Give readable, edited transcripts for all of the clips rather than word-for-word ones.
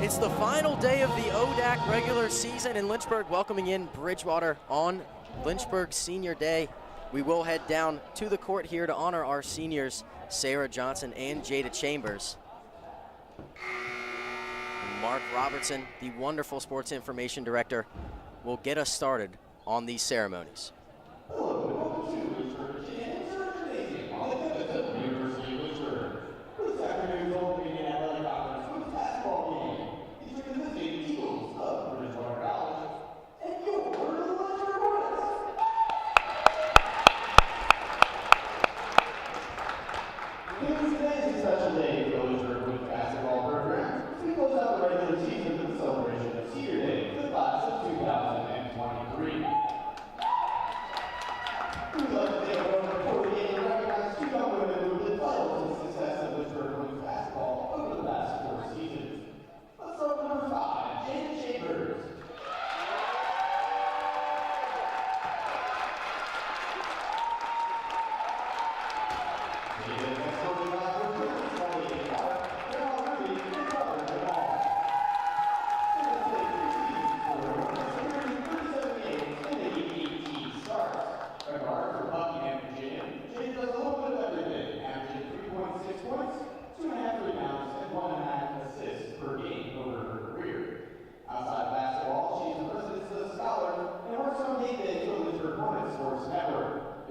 It's the final day of the ODAC regular season in Lynchburg, welcoming in Bridgewater on Lynchburg Senior Day. We will head down to the court here to honor our seniors, Sarah Johnson and Jada Chambers. And Mark Robertson, the wonderful sports information director, will get us started on these ceremonies.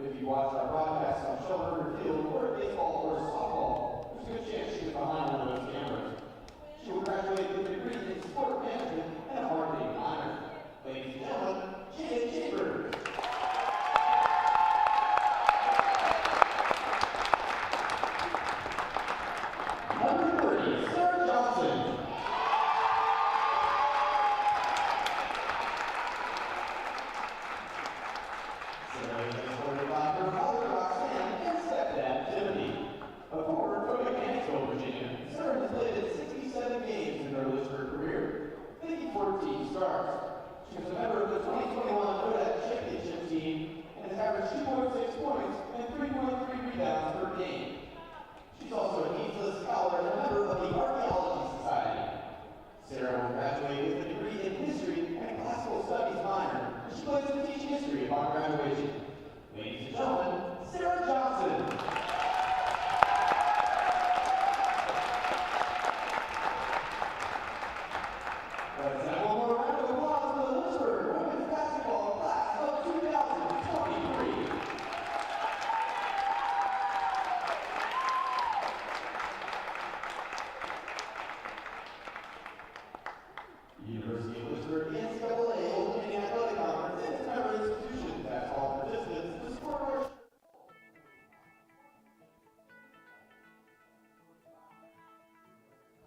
If you watch our broadcast on Shelburne Field or baseball or softball, there's a good chance she was behind one of those cameras. She will graduate with a degree in sport management and a marketing minor. Ladies and gentlemen, Jada Chambers. Number 30, Sarah Johnson. She was a member of the 2021 ODAC championship team and has averaged 2.6 points and 3.3 rebounds per game. She's also a Eagles scholar and a member of the Archaeology Society. Sarah will graduate with a degree in history and classical studies minor, and she plans to teach history upon graduation. Ladies and gentlemen, Sarah Johnson. Let's have one more round of applause for the Lynchburg women's basketball class of 2023. University of Lynchburg NCAA Open Athletic Conference and its member institutions ask all participants to support our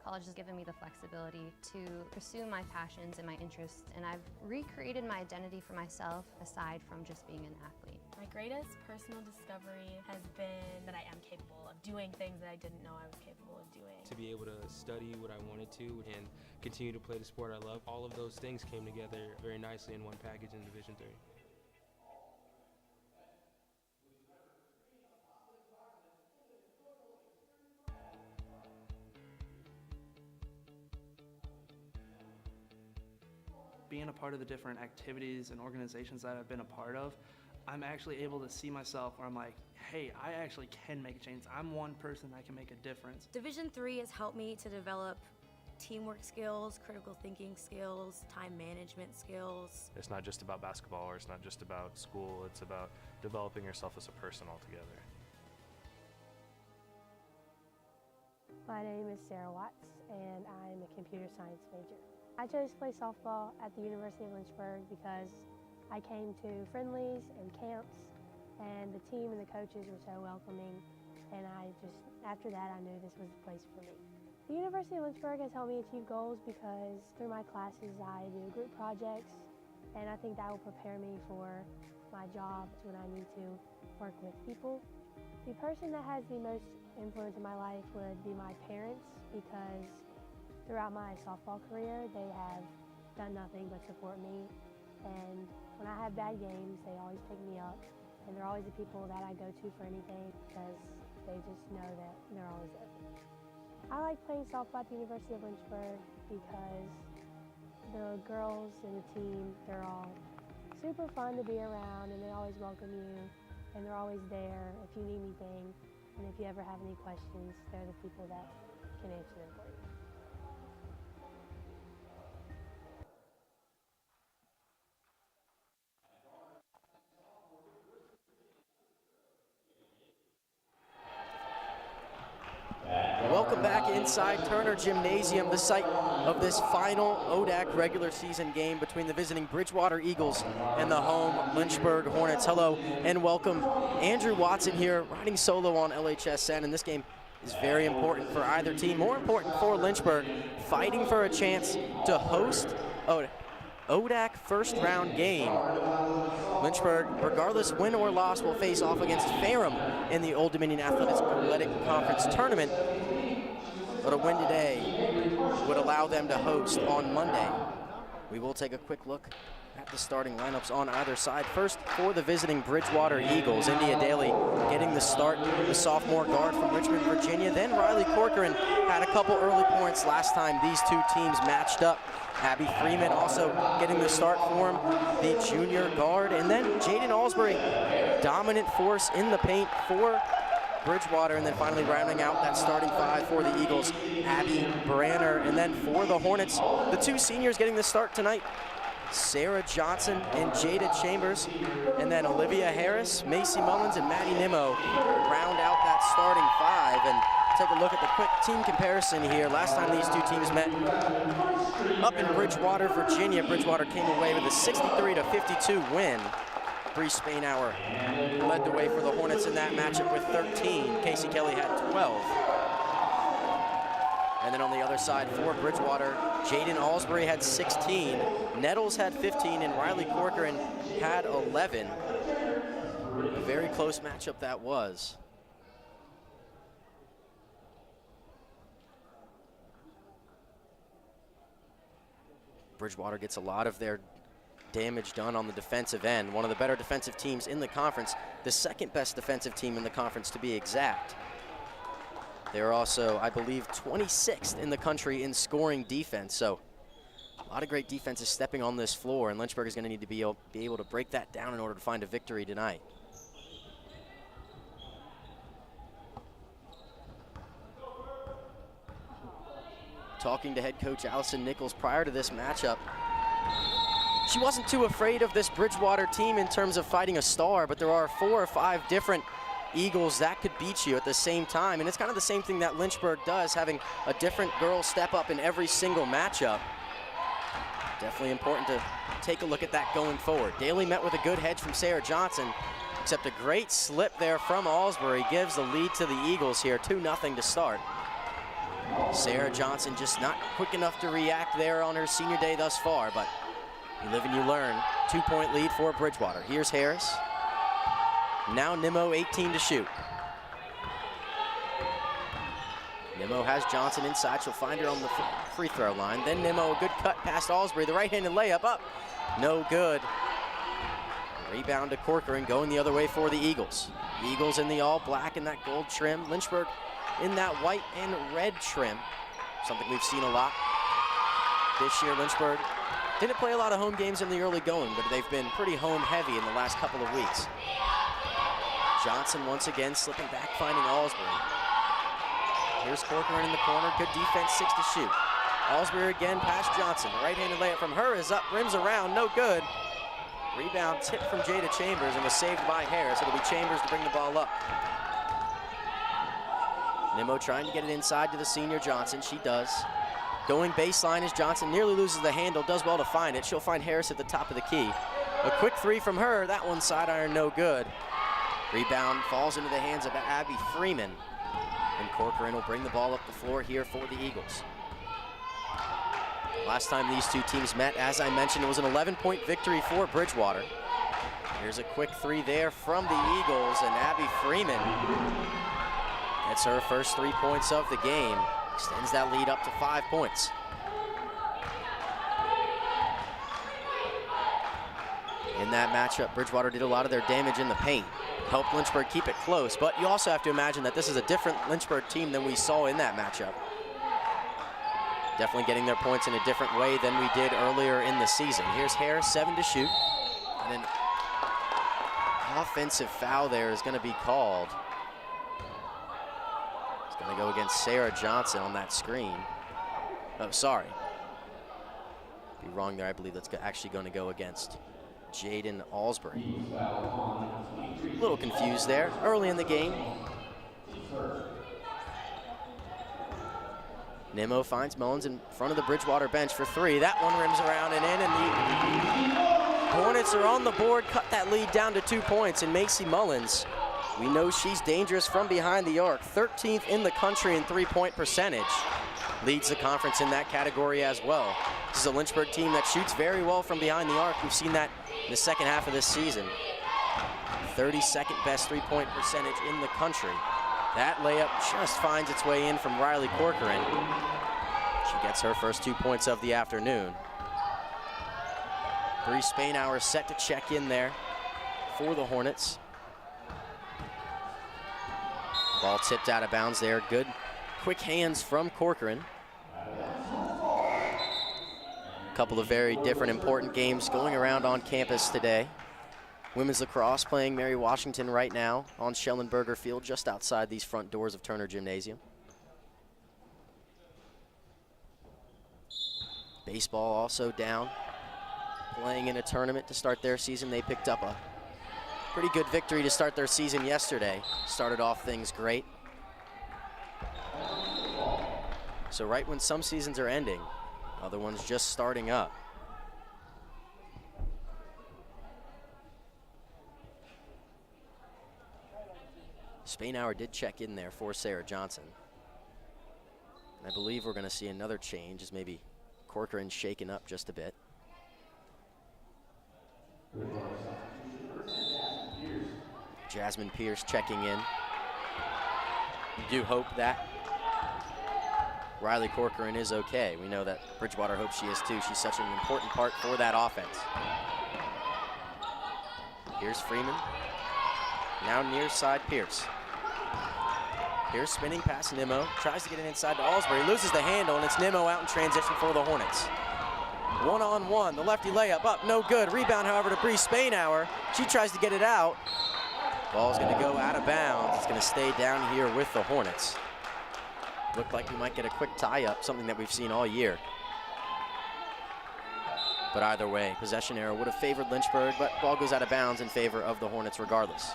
College has given me the flexibility to pursue my passions and my interests, and I've recreated my identity for myself aside from just being an athlete. My greatest personal discovery has been that I am capable of doing things that I didn't know I was capable of doing. To be able to study what I wanted to and continue to play the sport I love, all of those things came together very nicely in one package in Division III. Being a part of the different activities and organizations that I've been a part of, I'm actually able to see myself where I'm like, hey, I actually can make a change. I'm one person that can make a difference. Division III has helped me to develop teamwork skills, critical thinking skills, time management skills. It's not just about basketball or it's not just about school, it's about developing yourself as a person altogether. My name is Sarah Watts and I'm a computer science major. I chose to play softball at the University of Lynchburg because I came to friendlies and camps and the team and the coaches were so welcoming, and after that I knew this was the place for me. The University of Lynchburg has helped me achieve goals because through my classes I do group projects, and I think that will prepare me for my job when I need to work with people. The person that has the most influence in my life would be my parents, because throughout my softball career, they have done nothing but support me, and when I have bad games, they always pick me up, and they're always the people that I go to for anything because they just know that they're always there for me. I like playing softball at the University of Lynchburg because the girls in the team, they're all super fun to be around, and they always welcome you, and they're always there if you need anything, and if you ever have any questions, they're the people that can answer them for you. Welcome back inside Turner Gymnasium, the site of this final ODAC regular season game between the visiting Bridgewater Eagles and the home Lynchburg Hornets. Hello and welcome. Andrew Watson here, riding solo on LHSN, and this game is very important for either team. More important for Lynchburg, fighting for a chance to host ODAC first round game. Lynchburg, regardless win or loss, will face off against Ferrum in the Old Dominion Athletic Conference tournament. But a win today would allow them to host on Monday. We will take a quick look at the starting lineups on either side. First, for the visiting Bridgewater Eagles, India Daly getting the start, the sophomore guard from Richmond, Virginia. Then Riley Corcoran had a couple early points last time these two teams matched up. Abby Freeman also getting the start for him, the junior guard. And then Jaden Alsbury, dominant force in the paint for Bridgewater, and then finally rounding out that starting five for the Eagles, Abby Branner. And then for the Hornets, the two seniors getting the start tonight, Sarah Johnson and Jada Chambers, and then Olivia Harris, Macy Mullins, and Maddie Nimmo round out that starting five. And take a look at the quick team comparison here. Last time these two teams met up in Bridgewater, Virginia, Bridgewater came away with a 63-52 win. Bree Spainhour led the way for the Hornets in that matchup with 13. Casey Kelly had 12. And then on the other side for Bridgewater, Jaden Alsbury had 16, Nettles had 15, and Riley Corcoran had 11. A very close matchup that was. Bridgewater gets a lot of their damage done on the defensive end. One of the better defensive teams in the conference, the second best defensive team in the conference to be exact. They're also, I believe, 26th in the country in scoring defense. So a lot of great defenses stepping on this floor, and Lynchburg is going to need to be able to break that down in order to find a victory tonight. Talking to head coach Allison Nichols prior to this matchup, she wasn't too afraid of this Bridgewater team in terms of fighting a star, but there are 4 or 5 different Eagles that could beat you at the same time. And it's kind of the same thing that Lynchburg does, having a different girl step up in every single matchup. Definitely important to take a look at that going forward. Daly met with a good hedge from Sarah Johnson, except a great slip there from Alsbury gives the lead to the Eagles here, 2-0 to start. Sarah Johnson just not quick enough to react there on her senior day thus far, but you live and you learn. 2-point lead for Bridgewater. Here's Harris. Now Nimmo, 18 to shoot. Nimmo has Johnson inside. She'll find her on the free throw line. Then Nimmo, a good cut past Alsbury. The right-handed layup up. No good. Rebound to Corcoran, going the other way for the Eagles. Eagles in the all black and that gold trim. Lynchburg in that white and red trim. Something we've seen a lot this year. Lynchburg didn't play a lot of home games in the early going, but they've been pretty home heavy in the last couple of weeks. Johnson once again slipping back, finding Alsbury. Here's Corcoran in the corner, good defense, 6 to shoot. Alsbury again past Johnson. The right-handed layup from her is up, rims around, no good. Rebound tipped from Jada Chambers and was saved by Harris. It'll be Chambers to bring the ball up. Nimmo trying to get it inside to the senior Johnson, she does. Going baseline as Johnson nearly loses the handle, does well to find it. She'll find Harris at the top of the key. A quick three from her, that one side iron, no good. Rebound falls into the hands of Abby Freeman. And Corcoran will bring the ball up the floor here for the Eagles. Last time these two teams met, as I mentioned, it was an 11-point victory for Bridgewater. Here's a quick three there from the Eagles, and Abby Freeman gets her first 3 points of the game. Extends that lead up to 5 points. In that matchup, Bridgewater did a lot of their damage in the paint. Helped Lynchburg keep it close, but you also have to imagine that this is a different Lynchburg team than we saw in that matchup. definitely getting their points in a different way than we did earlier in the season. Here's Harris, 7 to shoot. And an offensive foul there is going to be called. It's going to go against Sarah Johnson on that screen. Oh, sorry. Be wrong there. I believe that's actually going to go against Jaden Alsbury. A little confused there early in the game. Nimmo finds Mullins in front of the Bridgewater bench for 3. That one rims around and in, and the Hornets are on the board, cut that lead down to 2 points, and Macy Mullins, we know she's dangerous from behind the arc. 13th in the country in three-point percentage. Leads the conference in that category as well. This is a Lynchburg team that shoots very well from behind the arc. We've seen that in the second half of this season. 32nd best three-point percentage in the country. That layup just finds its way in from Riley Corcoran. She gets her first 2 points of the afternoon. Bree Spainhour set to check in there for the Hornets. Ball tipped out of bounds there. Good quick hands from Corcoran. A couple of very different important games going around on campus today. Women's lacrosse playing Mary Washington right now on Schellenberger Field, just outside these front doors of Turner Gymnasium. Baseball also down, playing in a tournament to start their season. They picked up a pretty good victory to start their season yesterday. Started off things great. So right when some seasons are ending, other ones just starting up. Spainhour did check in there for Sarah Johnson. And I believe we're going to see another change as maybe Corcoran shaken up just a bit. Jasmine Pierce checking in. We do hope that Riley Corcoran is okay. We know that Bridgewater hopes she is too. She's such an important part for that offense. Here's Freeman. Now near side Pierce. Pierce spinning past Nimmo, tries to get it inside to Alsbury, loses the handle, and it's Nimmo out in transition for the Hornets. 1-on-1, the lefty layup up, no good. Rebound, however, to Bree Spainhour. She tries to get it out. Ball's gonna go out of bounds. It's gonna stay down here with the Hornets. Looked like we might get a quick tie-up, something that we've seen all year. But either way, possession arrow would have favored Lynchburg, but ball goes out of bounds in favor of the Hornets regardless.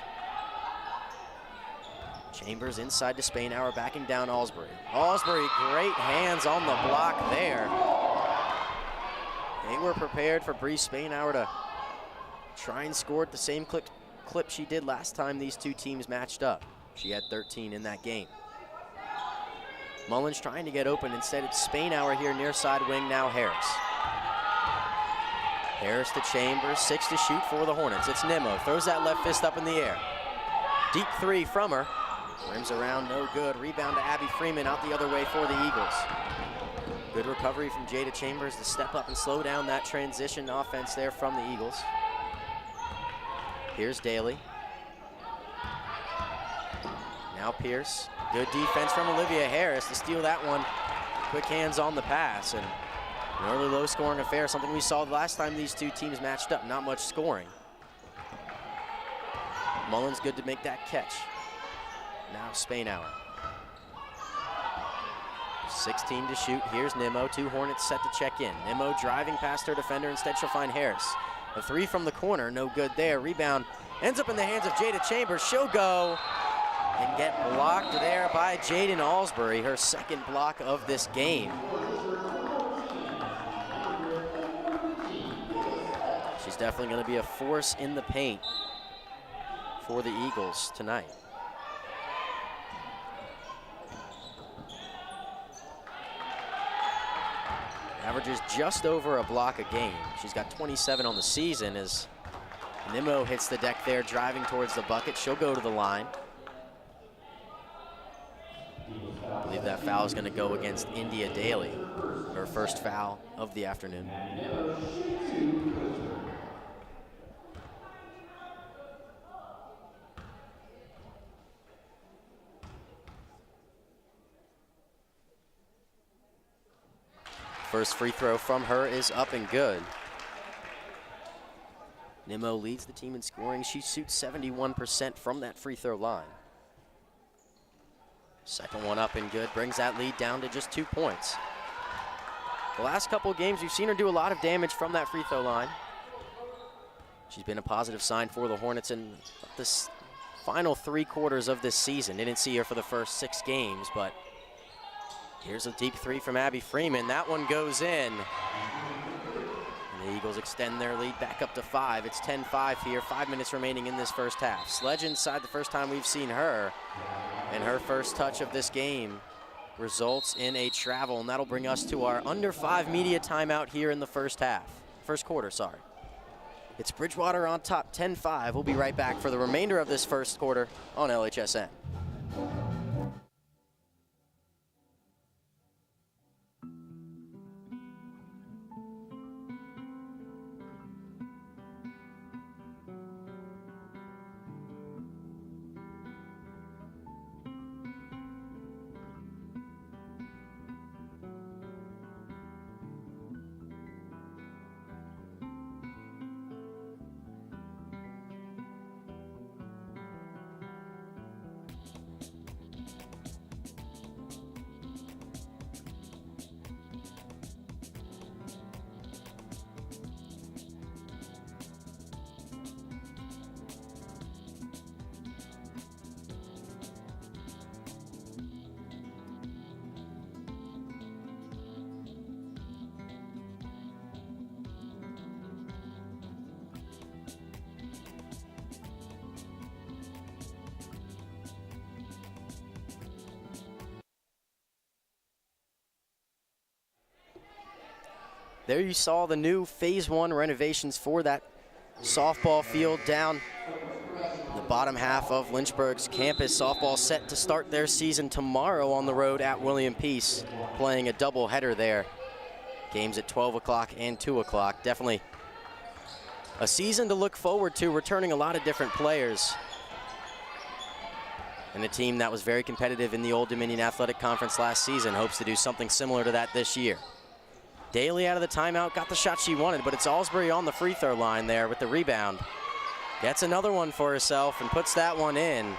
Chambers inside to Spainhour, backing down Alsbury. Alsbury, great hands on the block there. They were prepared for Bree Spainhour to try and score at the same clip she did last time these two teams matched up. She had 13 in that game. Mullins trying to get open. Instead, it's Spainhour here near side wing, now Harris. Harris to Chambers, 6 to shoot for the Hornets. It's Nimmo, throws that left fist up in the air. Deep 3 from her. Rims around, no good. Rebound to Abby Freeman, out the other way for the Eagles. Good recovery from Jada Chambers to step up and slow down that transition offense there from the Eagles. Here's Daly. Now Pierce. Good defense from Olivia Harris to steal that one. Quick hands on the pass, and an early low-scoring affair, something we saw the last time these two teams matched up. Not much scoring. Mullins good to make that catch. Now Spainhour. 16 to shoot. Here's Nimmo. 2 Hornets set to check in. Nimmo driving past her defender. Instead, she'll find Harris. A 3 from the corner. No good there. Rebound ends up in the hands of Jada Chambers. She'll go and get blocked there by Jaden Alsbury. Her second block of this game. She's definitely going to be a force in the paint for the Eagles tonight. Averages just over a block a game. She's got 27 on the season as Nimmo hits the deck there, driving towards the bucket. She'll go to the line. I believe that foul is going to go against India Daly, her first foul of the afternoon. First free throw from her is up and good. Nimmo leads the team in scoring. She shoots 71% from that free throw line. Second one up and good, brings that lead down to just 2 points. The last couple of games, we've seen her do a lot of damage from that free throw line. She's been a positive sign for the Hornets in this final 3 quarters of this season. Didn't see her for the first 6 games, but here's a deep three from Abby Freeman. That one goes in. And the Eagles extend their lead back up to 5. It's 10-5 here, 5 minutes remaining in this first half. Sledge inside the first time we've seen her. And her first touch of this game results in a travel, and that'll bring us to our under 5 media timeout here in the first quarter, sorry. It's Bridgewater on top, 10-5. We'll be right back for the remainder of this first quarter on LHSN. There you saw the new Phase 1 renovations for that softball field down the bottom half of Lynchburg's campus. Softball set to start their season tomorrow on the road at William Peace, playing a doubleheader there. Games at 12 o'clock and 2 o'clock. Definitely a season to look forward to, returning a lot of different players. And a team that was very competitive in the Old Dominion Athletic Conference last season hopes to do something similar to that this year. Daly out of the timeout, got the shot she wanted, but it's Alsbury on the free throw line there with the rebound. Gets another one for herself and puts that one in.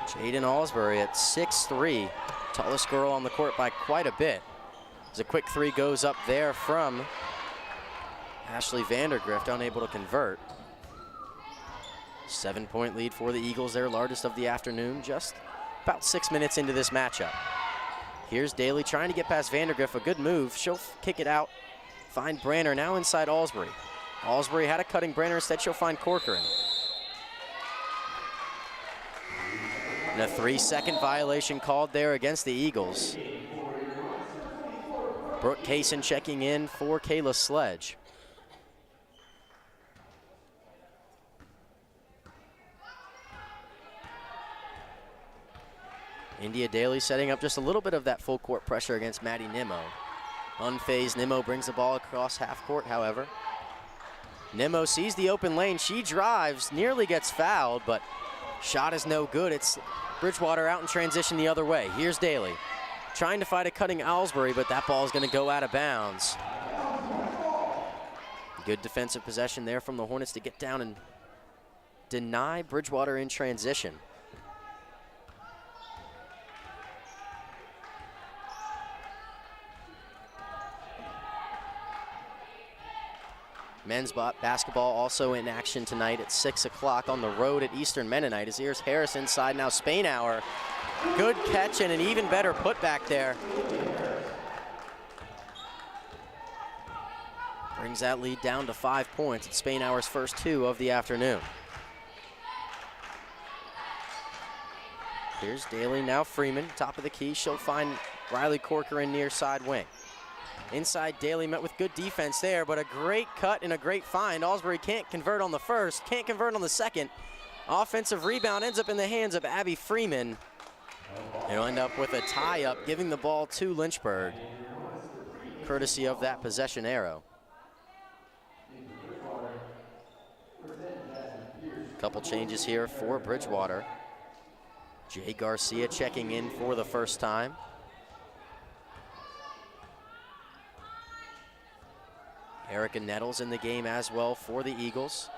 Jaden Alsbury at 6'3", tallest girl on the court by quite a bit. As a quick three goes up there from Ashley Vandergrift, unable to convert. 7-point lead for the Eagles, their largest of the afternoon, just about 6 minutes into this matchup. Here's Daly trying to get past Vandergrift, a good move. She'll kick it out, find Branner, now inside Alsbury. Alsbury had a cutting Branner, instead she'll find Corcoran. And a 3-second violation called there against the Eagles. Brooke Kaysen checking in for Kayla Sledge. India Daly setting up just a little bit of that full court pressure against Maddie Nimmo. Unfazed Nimmo brings the ball across half court, however. Nimmo sees the open lane, she drives, nearly gets fouled, but shot is no good. It's Bridgewater out in transition the other way. Here's Daly, trying to fight a cutting Alsbury, but that ball is going to go out of bounds. Good defensive possession there from the Hornets to get down and deny Bridgewater in transition. Men's basketball also in action tonight at 6 o'clock on the road at Eastern Mennonite. As here's Harris inside now, Spainhour. Good catch and an even better putback there. Brings that lead down to 5 points. It's Spainhour's first 2 of the afternoon. Here's Daly, now Freeman, top of the key. She'll find Riley Corcoran near side wing. Inside, Daly met with good defense there, but a great cut and a great find. Alsbury can't convert on the first, can't convert on the second. Offensive rebound ends up in the hands of Abby Freeman. They'll end up with a tie-up, giving the ball to Lynchburg, courtesy of that possession arrow. Couple changes here for Bridgewater. Jay Garcia checking in for the first time. Erica Nettles in the game as well for the Eagles.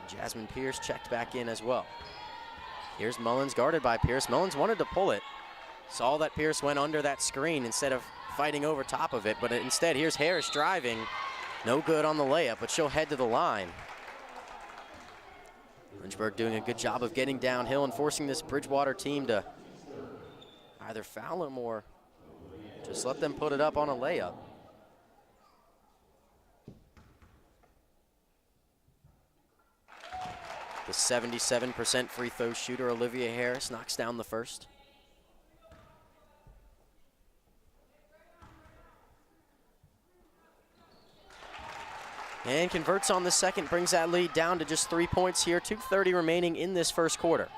Jasmine Pierce checked back in as well. Here's Mullins guarded by Pierce. Mullins wanted to pull it. Saw that Pierce went under that screen instead of fighting over top of it, but instead here's Harris driving. No good on the layup, but she'll head to the line. Lynchburg doing a good job of getting downhill and forcing this Bridgewater team to either foul them or just let them put it up on a layup. The 77% free throw shooter, Olivia Harris, knocks down the first. And converts on the second, brings that lead down to just 3 points here. 2:30 remaining in this first quarter.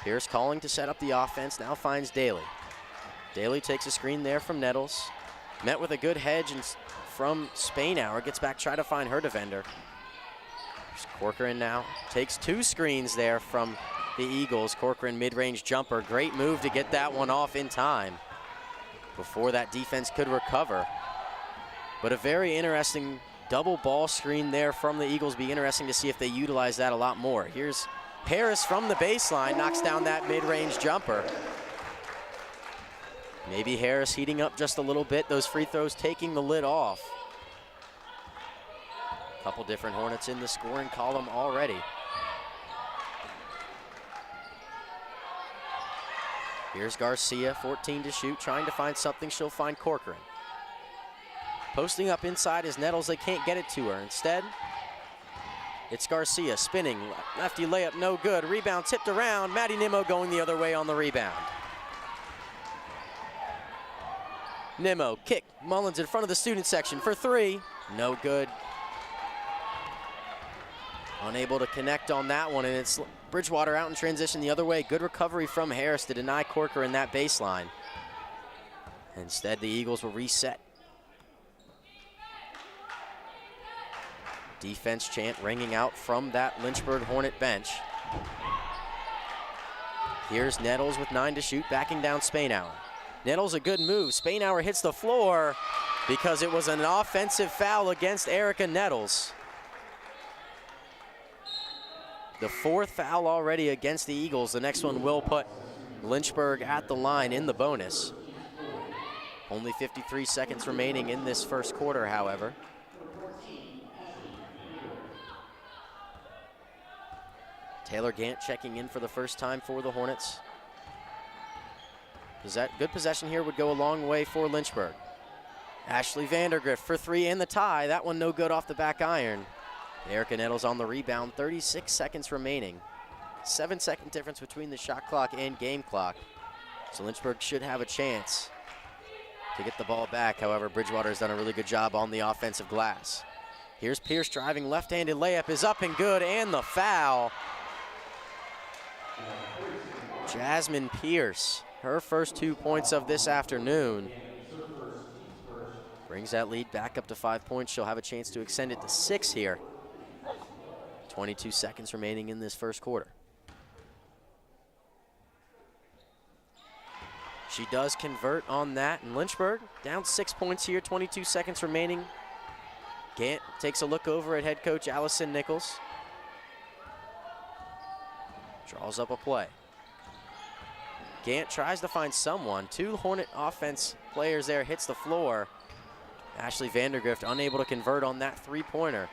Pierce calling to set up the offense, now finds Daly. Daly takes a screen there from Nettles. Met with a good hedge and from Spainhour, gets back, try to find her defender. Corcoran now takes 2 screens there from the Eagles. Corcoran mid-range jumper, great move to get that one off in time before that defense could recover. But a very interesting double ball screen there from the Eagles. Be interesting to see if they utilize that a lot more. Here's Harris from the baseline, knocks down that mid-range jumper. Maybe Harris heating up just a little bit. Those free throws taking the lid off. Couple different Hornets in the scoring column already. Here's Garcia, 14 to shoot, trying to find something. She'll find Corcoran. Posting up inside is Nettles. They can't get it to her. Instead, it's Garcia spinning. Lefty layup, no good. Rebound tipped around. Maddie Nimmo going the other way on the rebound. Nimmo, kick. Mullins in front of the student section for 3. No good. Unable to connect on that one, and it's Bridgewater out in transition the other way. Good recovery from Harris to deny Corcoran that baseline. Instead, the Eagles will reset. Defense chant ringing out from that Lynchburg Hornet bench. Here's Nettles with 9 to shoot, backing down Spainhour. Nettles a good move. Spainhour hits the floor because it was an offensive foul against Erica Nettles. The 4th foul already against the Eagles. The next one will put Lynchburg at the line in the bonus. Only 53 seconds remaining in this first quarter, however. Taylor Gant checking in for the first time for the Hornets. Good possession here would go a long way for Lynchburg. Ashley Vandergrift for 3 and the tie. That one no good off the back iron. Erica Nettles on the rebound, 36 seconds remaining. 7-second difference between the shot clock and game clock. So Lynchburg should have a chance to get the ball back. However, Bridgewater has done a really good job on the offensive glass. Here's Pierce driving, left-handed layup is up and good, and the foul. Jasmine Pierce, her first 2 points of this afternoon. Brings that lead back up to 5 points. She'll have a chance to extend it to 6 here. 22 seconds remaining in this first quarter. She does convert on that, and Lynchburg down 6 points here, 22 seconds remaining. Gant takes a look over at head coach Allison Nichols. Draws up a play. Gant tries to find someone. 2 Hornet offense players there, hits the floor. Ashley Vandergrift unable to convert on that 3-pointer.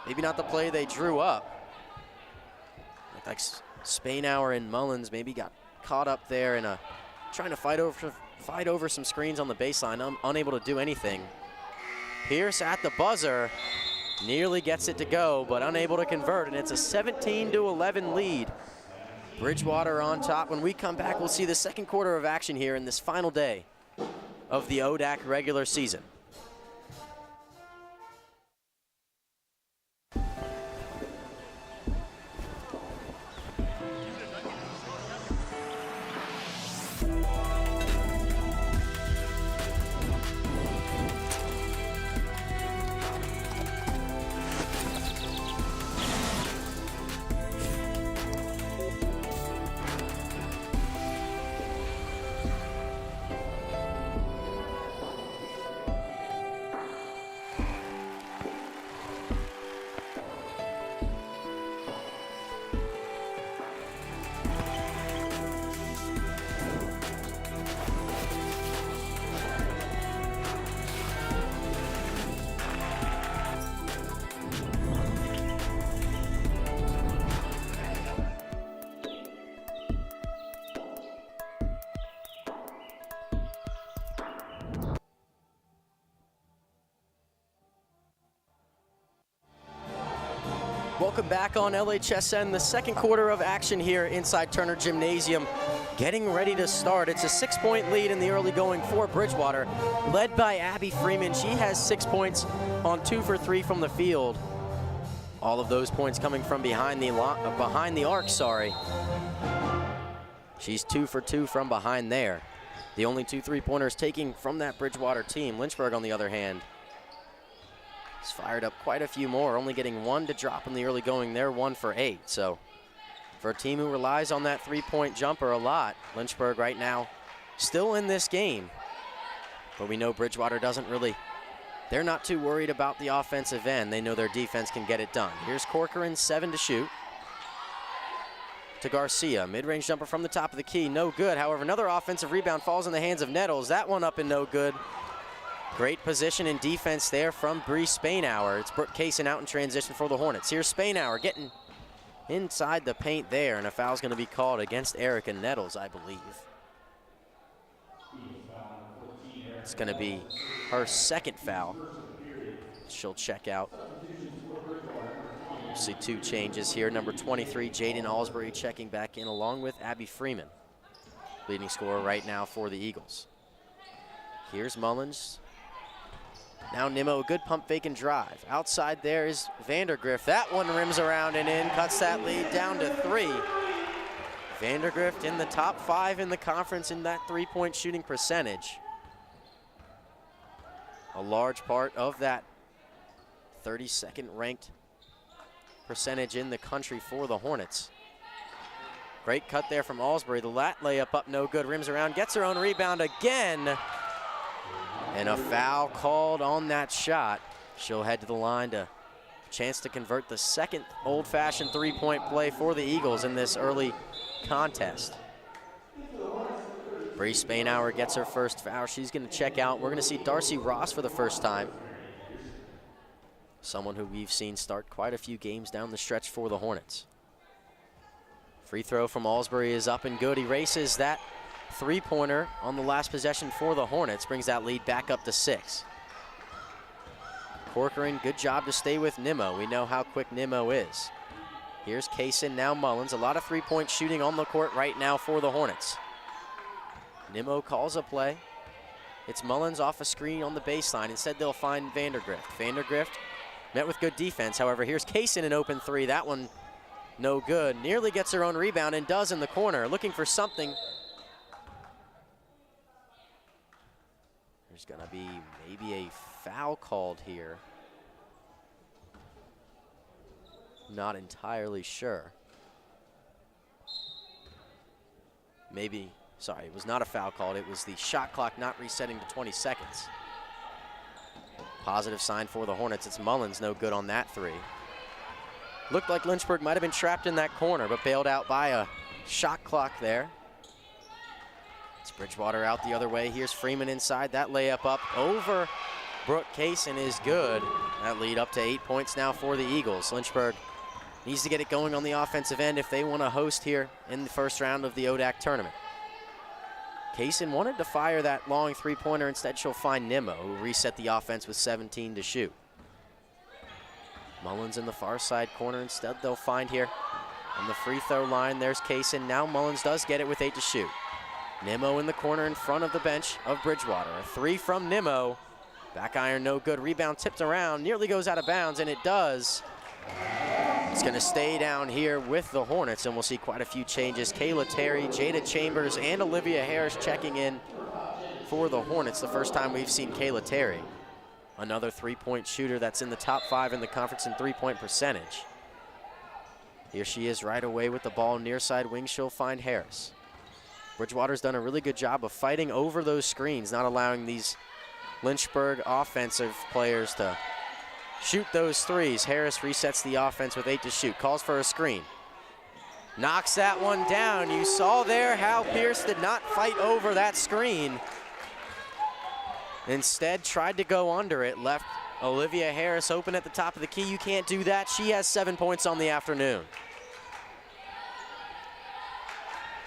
Maybe not the play they drew up. Looked like Spainhour and Mullins maybe got caught up there in trying to fight over some screens on the baseline, unable to do anything. Pierce at the buzzer, nearly gets it to go, but unable to convert, and it's a 17-11 lead. Bridgewater on top. When we come back, we'll see the second quarter of action here in this final day of the ODAC regular season. Welcome back on LHSN. The second quarter of action here inside Turner Gymnasium. Getting ready to start. It's a 6-point lead in the early going for Bridgewater, led by Abby Freeman. She has 6 points on 2 for 3 from the field. All of those points coming from behind the arc, She's 2 for 2 from behind there. The only 2 3-pointers taking from that Bridgewater team. Lynchburg, on the other hand, has fired up quite a few more, only getting 1 to drop in the early going. They're 1 for 8. So for a team who relies on that 3-point jumper a lot, Lynchburg right now still in this game. But we know Bridgewater doesn't really, they're not too worried about the offensive end. They know their defense can get it done. Here's Corcoran, 7 to shoot. To Garcia, mid-range jumper from the top of the key, no good. However, another offensive rebound falls in the hands of Nettles. That one up and no good. Great position and defense there from Bree Spainhour. It's Brooke Kaysen out in transition for the Hornets. Here's Spainhour getting inside the paint there, and a foul's going to be called against Erica Nettles, I believe. It's going to be her second foul. She'll check out. We'll see 2 changes here. Number 23, Jaden Alsbury, checking back in along with Abby Freeman, leading scorer right now for the Eagles. Here's Mullins. Now Nimmo, a good pump fake and drive. Outside there is Vandergrift. That one rims around and in, cuts that lead down to 3. Vandergrift in the top 5 in the conference in that 3-point shooting percentage. A large part of that 32nd ranked percentage in the country for the Hornets. Great cut there from Alsbury. The lat layup up no good, rims around, gets her own rebound again. And a foul called on that shot. She'll head to the line to chance to convert the second old-fashioned 3-point play for the Eagles in this early contest. Bree Spainhour gets her first foul. She's going to check out. We're going to see Darcy Ross for the first time. Someone who we've seen start quite a few games down the stretch for the Hornets. Free throw from Alsbury is up and good. He races that 3-pointer on the last possession for the Hornets, brings that lead back up to 6. Corcoran, good job to stay with Nimmo. We know how quick Nimmo is. Here's Kaysen, now Mullins. A lot of 3-point shooting on the court right now for the Hornets. Nimmo calls a play. It's Mullins off a screen on the baseline. Instead, they'll find Vandergrift. Vandergrift met with good defense. However, here's Kaysen, an open 3. That one no good. Nearly gets her own rebound and does in the corner. Looking for something. There's going to be maybe a foul called here. Not entirely sure. Maybe, sorry, it was not a foul called. It was the shot clock not resetting to 20 seconds. Positive sign for the Hornets. It's Mullins, no good on that 3. Looked like Lynchburg might have been trapped in that corner, but bailed out by a shot clock there. It's Bridgewater out the other way. Here's Freeman inside. That layup up over Brooke Kaysen is good. That lead up to 8 points now for the Eagles. Lynchburg needs to get it going on the offensive end if they want to host here in the first round of the ODAC tournament. Kaysen wanted to fire that long 3-pointer. Instead, she'll find Nimmo, who reset the offense with 17 to shoot. Mullins in the far side corner. Instead, they'll find here on the free throw line. There's Kaysen. Now Mullins does get it with 8 to shoot. Nimmo in the corner in front of the bench of Bridgewater. A 3 from Nimmo. Back iron, no good. Rebound tipped around, nearly goes out of bounds, and it does. It's going to stay down here with the Hornets, and we'll see quite a few changes. Kayla Terry, Jada Chambers, and Olivia Harris checking in for the Hornets. The first time we've seen Kayla Terry. Another 3-point shooter that's in the top 5 in the conference in 3-point percentage. Here she is right away with the ball near side wing. She'll find Harris. Bridgewater's done a really good job of fighting over those screens, not allowing these Lynchburg offensive players to shoot those 3s. Harris resets the offense with 8 to shoot, calls for a screen. Knocks that one down. You saw there how Pierce did not fight over that screen. Instead, tried to go under it, left Olivia Harris open at the top of the key. You can't do that. She has 7 points on the afternoon.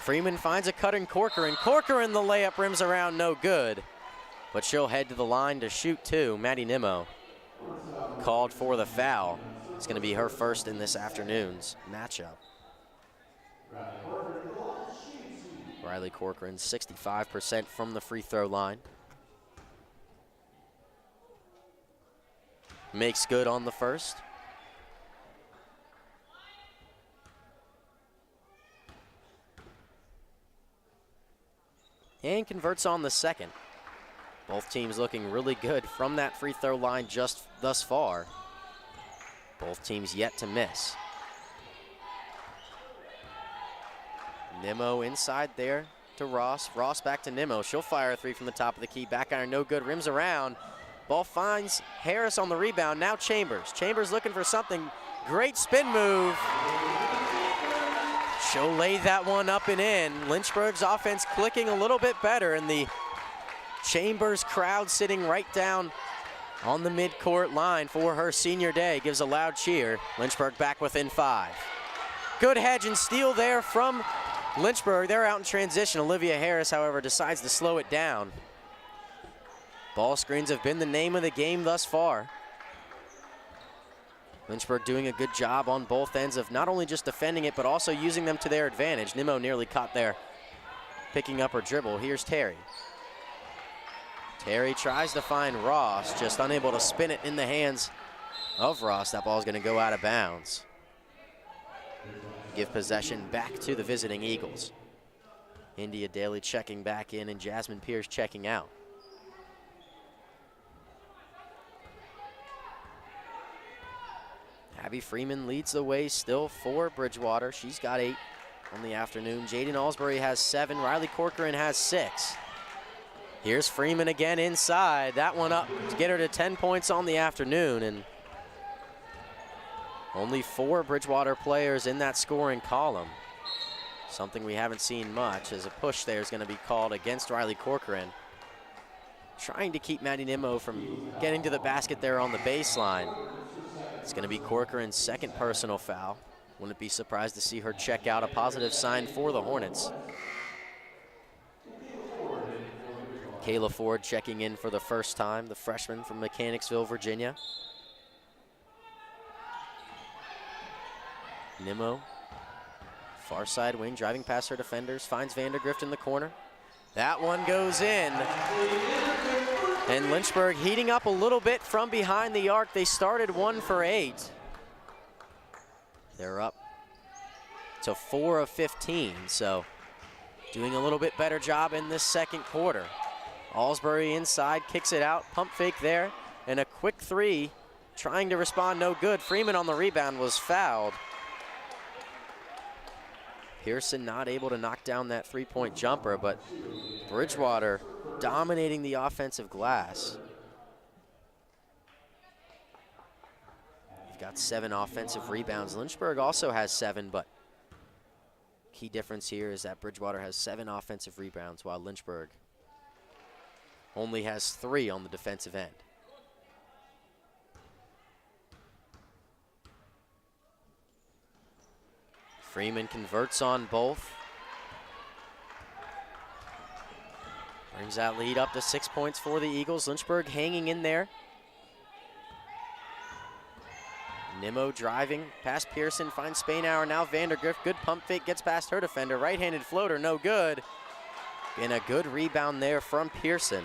Freeman finds a cut in Corcoran. Corcoran, the layup rims around, no good. But she'll head to the line to shoot 2. Maddie Nimmo called for the foul. It's going to be her first in this afternoon's matchup. Riley Corcoran, 65% from the free throw line. Makes good on the first. And converts on the second. Both teams looking really good from that free throw line just thus far. Both teams yet to miss. Nimmo inside there to Ross. Ross back to Nimmo. She'll fire a three from the top of the key. Back iron, no good. Rims around. Ball finds Harris on the rebound. Now Chambers. Chambers looking for something. Great spin move. She'll lay that one up and in. Lynchburg's offense clicking a little bit better, and the Chambers crowd sitting right down on the midcourt line for her senior day gives a loud cheer. Lynchburg back within 5. Good hedge and steal there from Lynchburg. They're out in transition. Olivia Harris, however, decides to slow it down. Ball screens have been the name of the game thus far. Lynchburg doing a good job on both ends of not only just defending it, but also using them to their advantage. Nimmo nearly caught there, picking up her dribble. Here's Terry. Terry tries to find Ross, just unable to spin it in the hands of Ross. That ball is going to go out of bounds. Give possession back to the visiting Eagles. India Daly checking back in and Jasmine Pierce checking out. Abby Freeman leads the way still for Bridgewater. She's got 8 on the afternoon. Jaden Alsbury has 7. Riley Corcoran has 6. Here's Freeman again inside. That one up to get her to 10 points on the afternoon. And only 4 Bridgewater players in that scoring column. Something we haven't seen much, as a push there is going to be called against Riley Corcoran. Trying to keep Maddie Nimmo from getting to the basket there on the baseline. It's going to be Corcoran's second personal foul. Wouldn't be surprised to see her check out, a positive sign for the Hornets. Kayla Ford checking in for the first time, the freshman from Mechanicsville, Virginia. Nimmo, far side wing, driving past her defenders, finds Vandergrift in the corner. That one goes in. And Lynchburg heating up a little bit from behind the arc. They started 1 for 8. They're up to 4 of 15, so doing a little bit better job in this second quarter. Alsbury inside, kicks it out, pump fake there, and a quick 3, trying to respond, no good. Freeman on the rebound was fouled. Pearson not able to knock down that 3-point jumper, but Bridgewater dominating the offensive glass. We've got 7 offensive rebounds. Lynchburg also has 7, but key difference here is that Bridgewater has 7 offensive rebounds, while Lynchburg only has 3 on the defensive end. Freeman converts on both. Brings that lead up to 6 points for the Eagles. Lynchburg hanging in there. Nimmo driving past Pearson, finds Spainhour, now Vandergrift. Good pump fake, gets past her defender. Right-handed floater, no good. And a good rebound there from Pearson.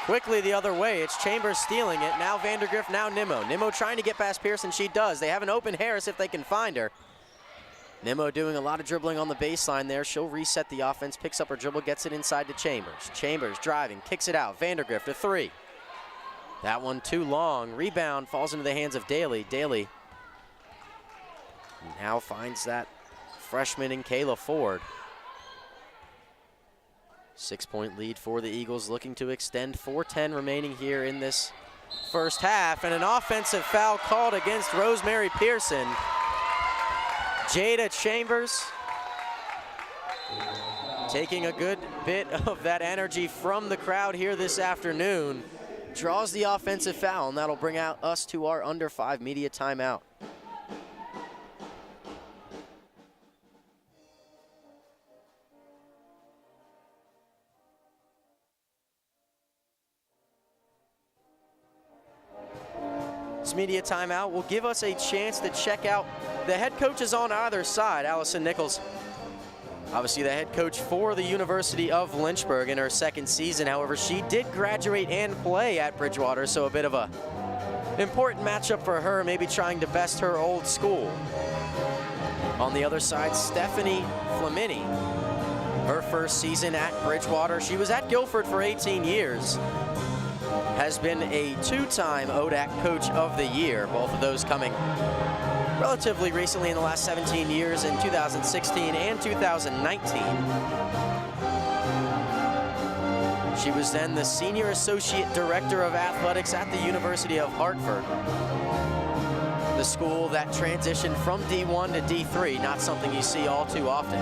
Quickly the other way, it's Chambers stealing it. Now Vandergrift, now Nimmo. Nimmo trying to get past Pearson, she does. They have an open Harris if they can find her. Nimmo doing a lot of dribbling on the baseline there. She'll reset the offense, picks up her dribble, gets it inside to Chambers. Chambers driving, kicks it out. Vandergrift, a 3. That one too long. Rebound falls into the hands of Daly. Daly now finds that freshman in Kayla Ford. 6-point lead for the Eagles, looking to extend. 4:10 remaining here in this first half, and an offensive foul called against Rosemary Pearson. Jada Chambers taking a good bit of that energy from the crowd here this afternoon. Draws the offensive foul, and that'll bring out us to our under 5 media timeout. media timeout will give us a chance to check out the head coaches on either side. Allison Nichols, obviously the head coach for the University of Lynchburg in her second season. However, she did graduate and play at Bridgewater, so a bit of a important matchup for her, maybe trying to best her old school. On the other side, Stephanie Flamini, her first season at Bridgewater. She was at Guilford for 18 years. Has been a two-time ODAC Coach of the Year, both of those coming relatively recently in the last 17 years in 2016 and 2019. She was then the Senior Associate Director of Athletics at the University of Hartford, the school that transitioned from D1 to D3, not something you see all too often.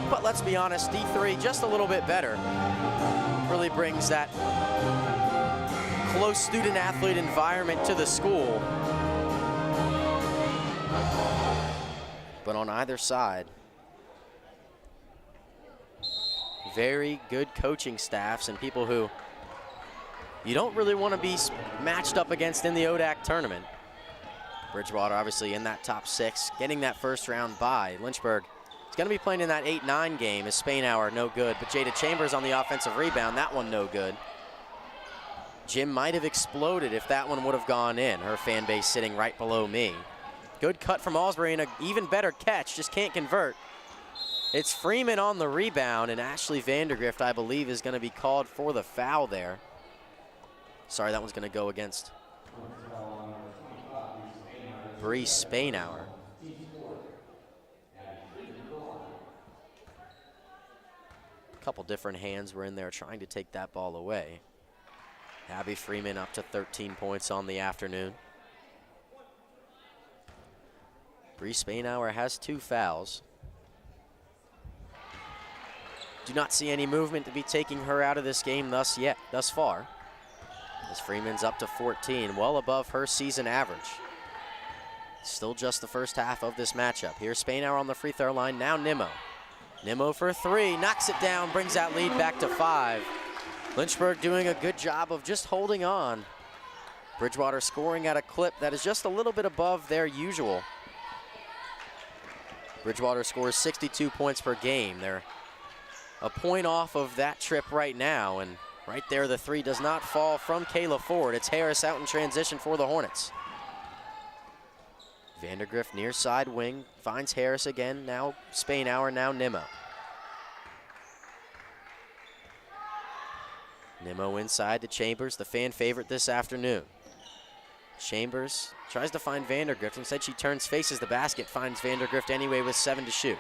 But let's be honest, D3 just a little bit better. Really brings that close student-athlete environment to the school. But on either side, very good coaching staffs and people who you don't really want to be matched up against in the ODAC tournament. Bridgewater obviously in that top 6, getting that first round bye. Lynchburg is going to be playing in that 8-9 game as Spainhour no good, but Jada Chambers on the offensive rebound, that one no good. Jim might have exploded if that one would have gone in. Her fan base sitting right below me. Good cut from Alsbury and an even better catch, just can't convert. It's Freeman on the rebound, and Ashley Vandergrift, I believe, is going to be called for the foul there. Sorry, that one's going to go against Bree Spainhour. A couple different hands were in there trying to take that ball away. Abby Freeman up to 13 points on the afternoon. Bree Spainhour has 2 fouls. Do not see any movement to be taking her out of this game thus far. As Freeman's up to 14, well above her season average. Still just the first half of this matchup. Here's Spainhour on the free throw line, now Nimmo. Nimmo for 3, knocks it down, brings that lead back to 5. Lynchburg doing a good job of just holding on. Bridgewater scoring at a clip that is just a little bit above their usual. Bridgewater scores 62 points per game. They're a point off of that trip right now, and right there the 3 does not fall from Kayla Ford. It's Harris out in transition for the Hornets. Vandergrift near side wing, finds Harris again, now Spainhour, now Nimmo. Nimmo inside to Chambers, the fan favorite this afternoon. Chambers tries to find Vandergrift. Instead, she turns, faces the basket, finds Vandergrift anyway with 7 to shoot.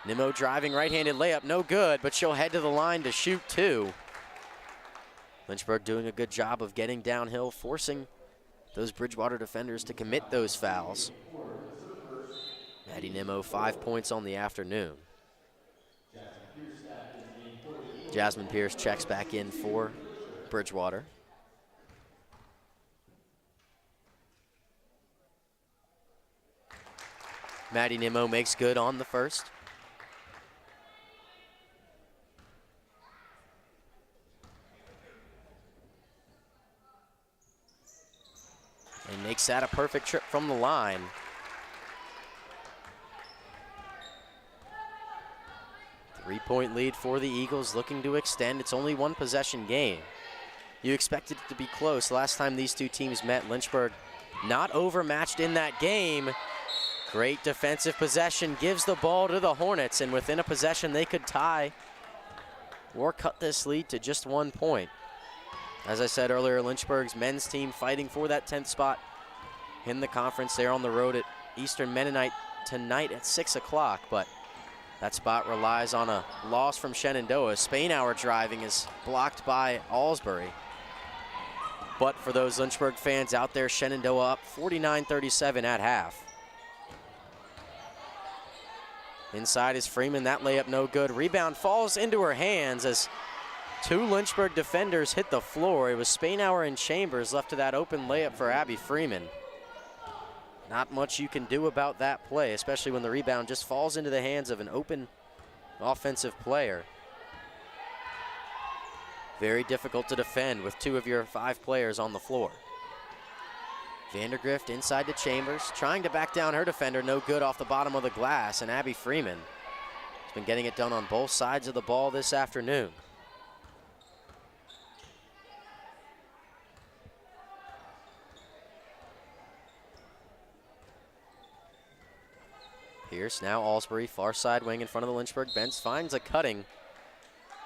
Nimmo driving right-handed layup, no good, but she'll head to the line to shoot 2. Lynchburg doing a good job of getting downhill, forcing those Bridgewater defenders to commit those fouls. Maddie Nimmo 5 points on the afternoon. Jasmine Pierce checks back in for Bridgewater. Maddie Nimmo makes good on the first. And makes that a perfect trip from the line. Three-point lead for the Eagles, looking to extend. It's only one possession game. You expected it to be close. Last time these two teams met, Lynchburg not overmatched in that game. Great defensive possession, gives the ball to the Hornets, and within a possession they could tie or cut this lead to just 1 point. As I said earlier, Lynchburg's men's team fighting for that 10th spot in the conference. They're on the road at Eastern Mennonite tonight at 6 o'clock, but that spot relies on a loss from Shenandoah. Spainhour driving is blocked by Alsbury. But for those Lynchburg fans out there, Shenandoah up 49-37 at half. Inside is Freeman, that layup no good. Rebound falls into her hands as 2 Lynchburg defenders hit the floor. It was Spainhour and Chambers left to that open layup for Abby Freeman. Not much you can do about that play, especially when the rebound just falls into the hands of an open offensive player. Very difficult to defend with 2 of your 5 players on the floor. Vandergrift inside to Chambers, trying to back down her defender, no good off the bottom of the glass, and Abby Freeman has been getting it done on both sides of the ball this afternoon. Pierce, now Alsbury, far side wing in front of the Lynchburg bench, finds a cutting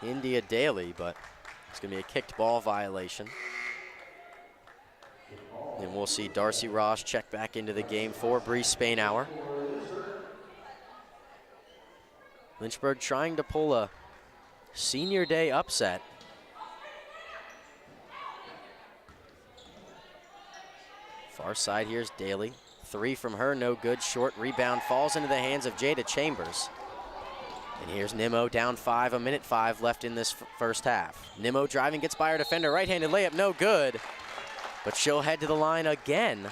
India Daly, but it's going to be a kicked ball violation. And we'll see Darcy Ross check back into the game for Bree Spainhour. Lynchburg trying to pull a senior day upset. Far side, here's Daly. 3 from her, no good. Short rebound falls into the hands of Jada Chambers. And here's Nimmo down 5, a minute 5 left in this first half. Nimmo driving, gets by her defender, right-handed layup, no good. But she'll head to the line again.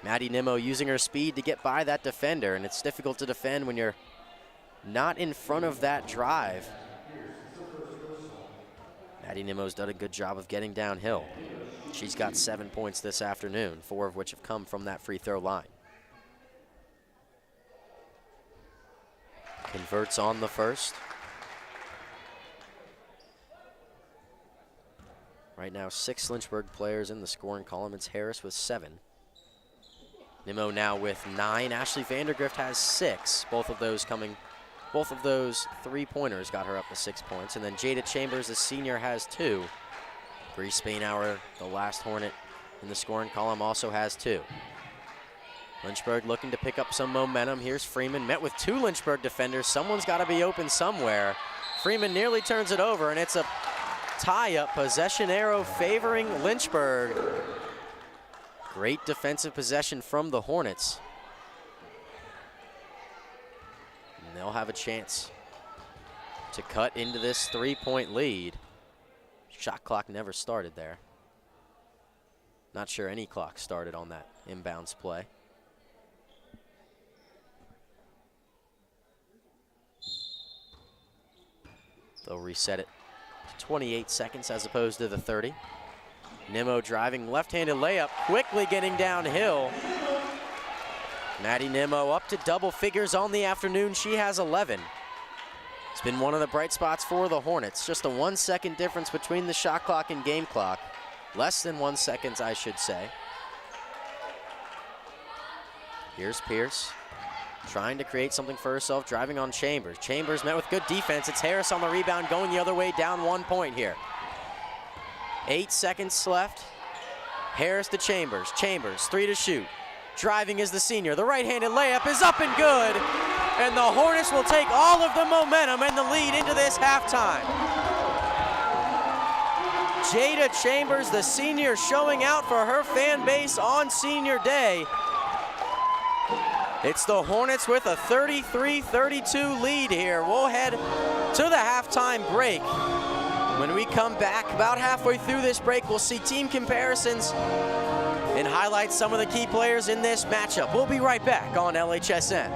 Maddie Nimmo using her speed to get by that defender, and it's difficult to defend when you're not in front of that drive. Maddie Nimmo's done a good job of getting downhill. She's got 7 points this afternoon, 4 of which have come from that free throw line. Converts on the first. Right now, 6 Lynchburg players in the scoring column. It's Harris with 7. Nimmo now with 9. Ashley Vandergrift has 6. Both of those 3-pointers got her up to 6 points. And then Jada Chambers, the senior, has 2. Bree Spainhour, the last Hornet in the scoring column, also has 2. Lynchburg looking to pick up some momentum. Here's Freeman, met with 2 Lynchburg defenders. Someone's got to be open somewhere. Freeman nearly turns it over, and it's a tie-up, possession arrow favoring Lynchburg. Great defensive possession from the Hornets. And they'll have a chance to cut into this 3-point lead. Shot clock never started there. Not sure any clock started on that inbounds play. They'll reset it to 28 seconds as opposed to the 30. Nimmo driving, left-handed layup, quickly getting downhill. Maddie Nimmo up to double figures on the afternoon. She has 11. It's been one of the bright spots for the Hornets. Just a 1-second difference between the shot clock and game clock. Less than 1 second, I should say. Here's Pierce, trying to create something for herself, driving on Chambers. Chambers met with good defense. It's Harris on the rebound, going the other way, down 1 point here. 8 seconds left. Harris to Chambers. Chambers, 3 to shoot. Driving is the senior. The right-handed layup is up and good. And the Hornets will take all of the momentum and the lead into this halftime. Jada Chambers, the senior, showing out for her fan base on senior day. It's the Hornets with a 33-32 lead here. We'll head to the halftime break. When we come back, about halfway through this break, we'll see team comparisons and highlight some of the key players in this matchup. We'll be right back on LHSN.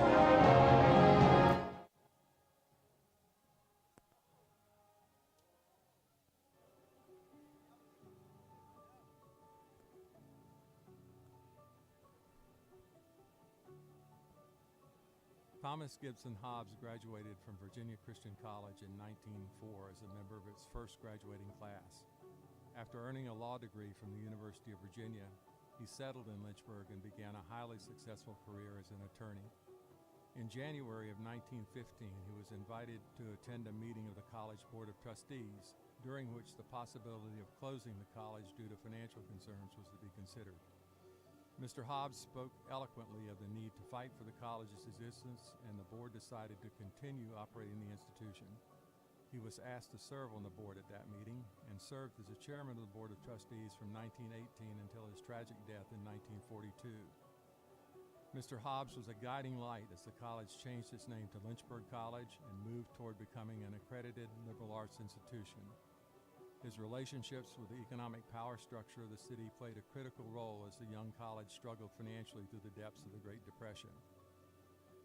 Thomas Gibson Hobbs graduated from Virginia Christian College in 1904 as a member of its first graduating class. After earning a law degree from the University of Virginia, he settled in Lynchburg and began a highly successful career as an attorney. In January of 1915, he was invited to attend a meeting of the College Board of Trustees, during which the possibility of closing the college due to financial concerns was to be considered. Mr. Hobbs spoke eloquently of the need to fight for the college's existence, and the board decided to continue operating the institution. He was asked to serve on the board at that meeting and served as the chairman of the Board of Trustees from 1918 until his tragic death in 1942. Mr. Hobbs was a guiding light as the college changed its name to Lynchburg College and moved toward becoming an accredited liberal arts institution. His relationships with the economic power structure of the city played a critical role as the young college struggled financially through the depths of the Great Depression.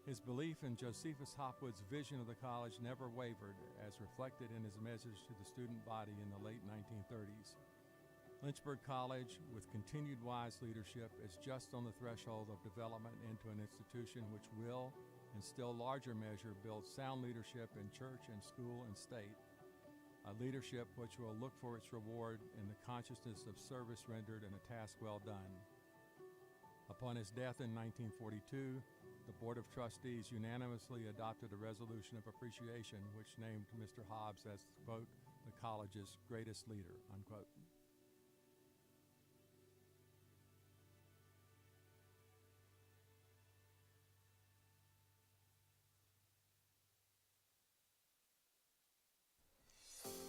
His belief in Josephus Hopwood's vision of the college never wavered, as reflected in his message to the student body in the late 1930s. Lynchburg College, with continued wise leadership, is just on the threshold of development into an institution which will, in still larger measure, build sound leadership in church and school and state, a leadership which will look for its reward in the consciousness of service rendered and a task well done. Upon his death in 1942, the Board of Trustees unanimously adopted a resolution of appreciation which named Mr. Hobbs as, quote, the college's greatest leader, unquote.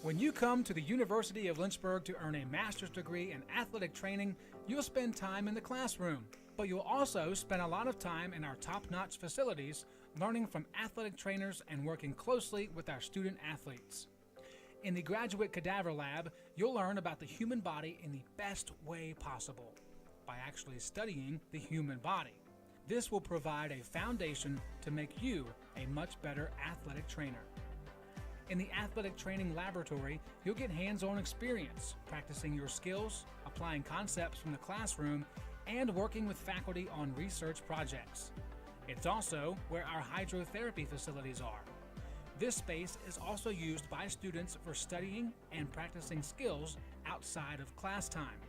When you come to the University of Lynchburg to earn a master's degree in athletic training, you'll spend time in the classroom, but you'll also spend a lot of time in our top-notch facilities, learning from athletic trainers and working closely with our student athletes. In the Graduate Cadaver Lab, you'll learn about the human body in the best way possible, by actually studying the human body. This will provide a foundation to make you a much better athletic trainer. In the Athletic Training Laboratory, you'll get hands-on experience, practicing your skills, applying concepts from the classroom, and working with faculty on research projects. It's also where our hydrotherapy facilities are. This space is also used by students for studying and practicing skills outside of class time.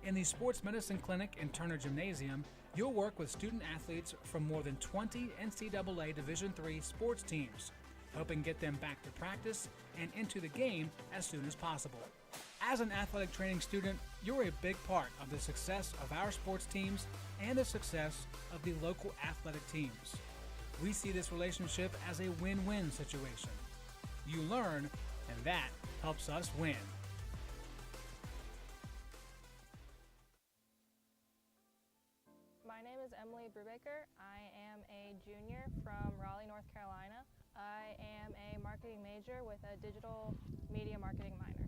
In the Sports Medicine Clinic and Turner Gymnasium, you'll work with student athletes from more than 20 NCAA Division III sports teams, helping get them back to practice and into the game as soon as possible. As an athletic training student, you're a big part of the success of our sports teams and the success of the local athletic teams. We see this relationship as a win-win situation. You learn, and that helps us win. My name is Emily Brubaker. I am a junior from Raleigh, North Carolina. I am a marketing major with a digital media marketing minor.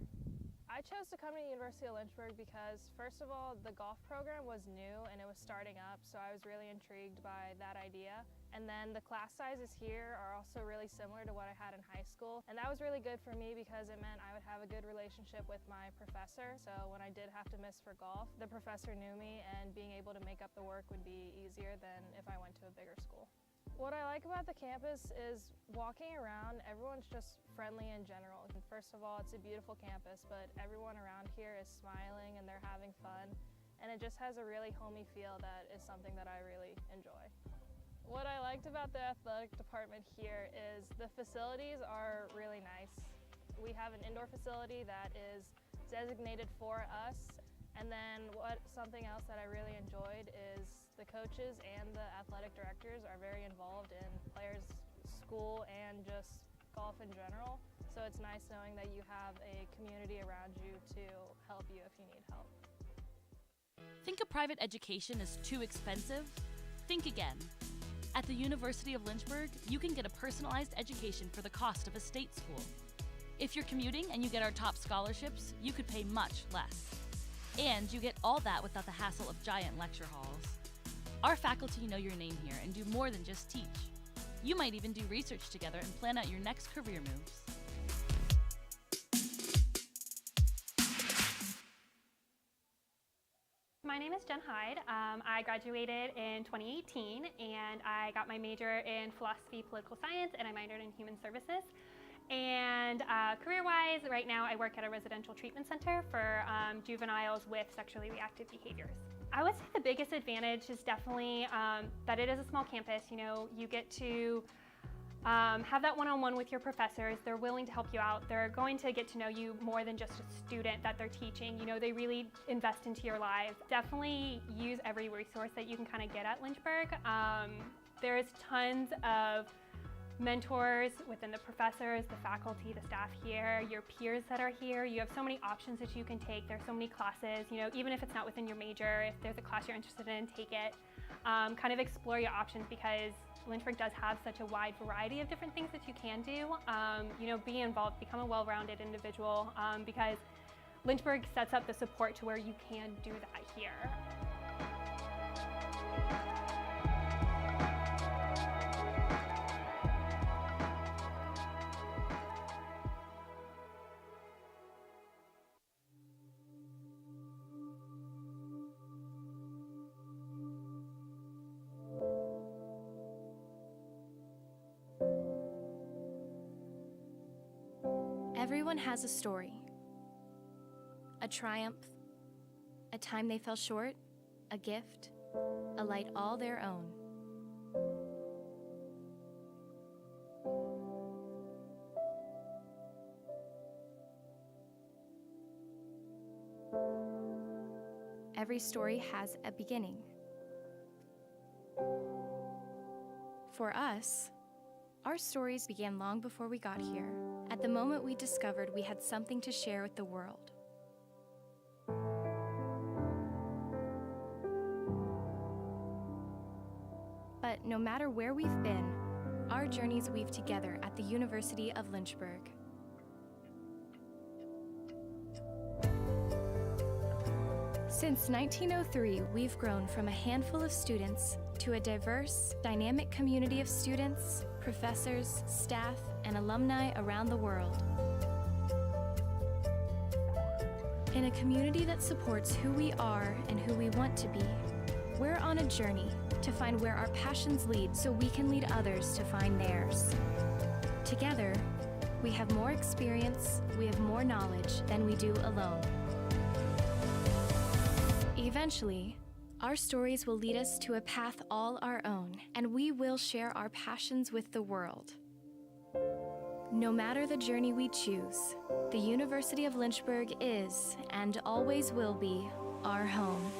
I chose to come to the University of Lynchburg because, first of all, the golf program was new and it was starting up, so I was really intrigued by that idea. And then the class sizes here are also really similar to what I had in high school. And that was really good for me because it meant I would have a good relationship with my professor. So when I did have to miss for golf, the professor knew me and being able to make up the work would be easier than if I went to a bigger school. What I like about the campus is walking around, everyone's just friendly in general. And first of all, it's a beautiful campus, but everyone around here is smiling and they're having fun. And it just has a really homey feel that is something that I really enjoy. What I liked about the athletic department here is the facilities are really nice. We have an indoor facility that is designated for us. And then something else that I really enjoyed is the coaches and the athletic directors are very involved in players' school and just golf in general. So it's nice knowing that you have a community around you to help you if you need help. Think a private education is too expensive? Think again. At the University of Lynchburg, you can get a personalized education for the cost of a state school. If you're commuting and you get our top scholarships, you could pay much less. And you get all that without the hassle of giant lecture halls. Our faculty know your name here and do more than just teach. You might even do research together and plan out your next career moves. My name is Jen Hyde. I graduated in 2018 and I got my major in philosophy, political science, and I minored in human services. And career-wise, right now I work at a residential treatment center for juveniles with sexually reactive behaviors. I would say the biggest advantage is definitely that it is a small campus. You know, you get to have that one-on-one with your professors. They're willing to help you out. They're going to get to know you more than just a student that they're teaching. You know, they really invest into your lives. Definitely use every resource that you can kind of get at Lynchburg. There's tons of mentors within the professors, the faculty, the staff here, your peers that are here. You have so many options that you can take. There's so many classes, you know, even if it's not within your major, if there's a class you're interested in, take it. Kind of explore your options because Lynchburg does have such a wide variety of different things that you can do. You know, be involved, become a well-rounded individual because Lynchburg sets up the support to where you can do that here. Everyone has a story. A triumph, a time they fell short, a gift, a light all their own. Every story has a beginning. For us, our stories began long before we got here, at the moment we discovered we had something to share with the world. But no matter where we've been, our journeys weave together at the University of Lynchburg. Since 1903, we've grown from a handful of students to a diverse, dynamic community of students, professors, staff, and alumni around the world. In a community that supports who we are and who we want to be, we're on a journey to find where our passions lead so we can lead others to find theirs. Together, we have more experience, we have more knowledge than we do alone. Eventually, our stories will lead us to a path all our own, and we will share our passions with the world. No matter the journey we choose, the University of Lynchburg is, and always will be, our home.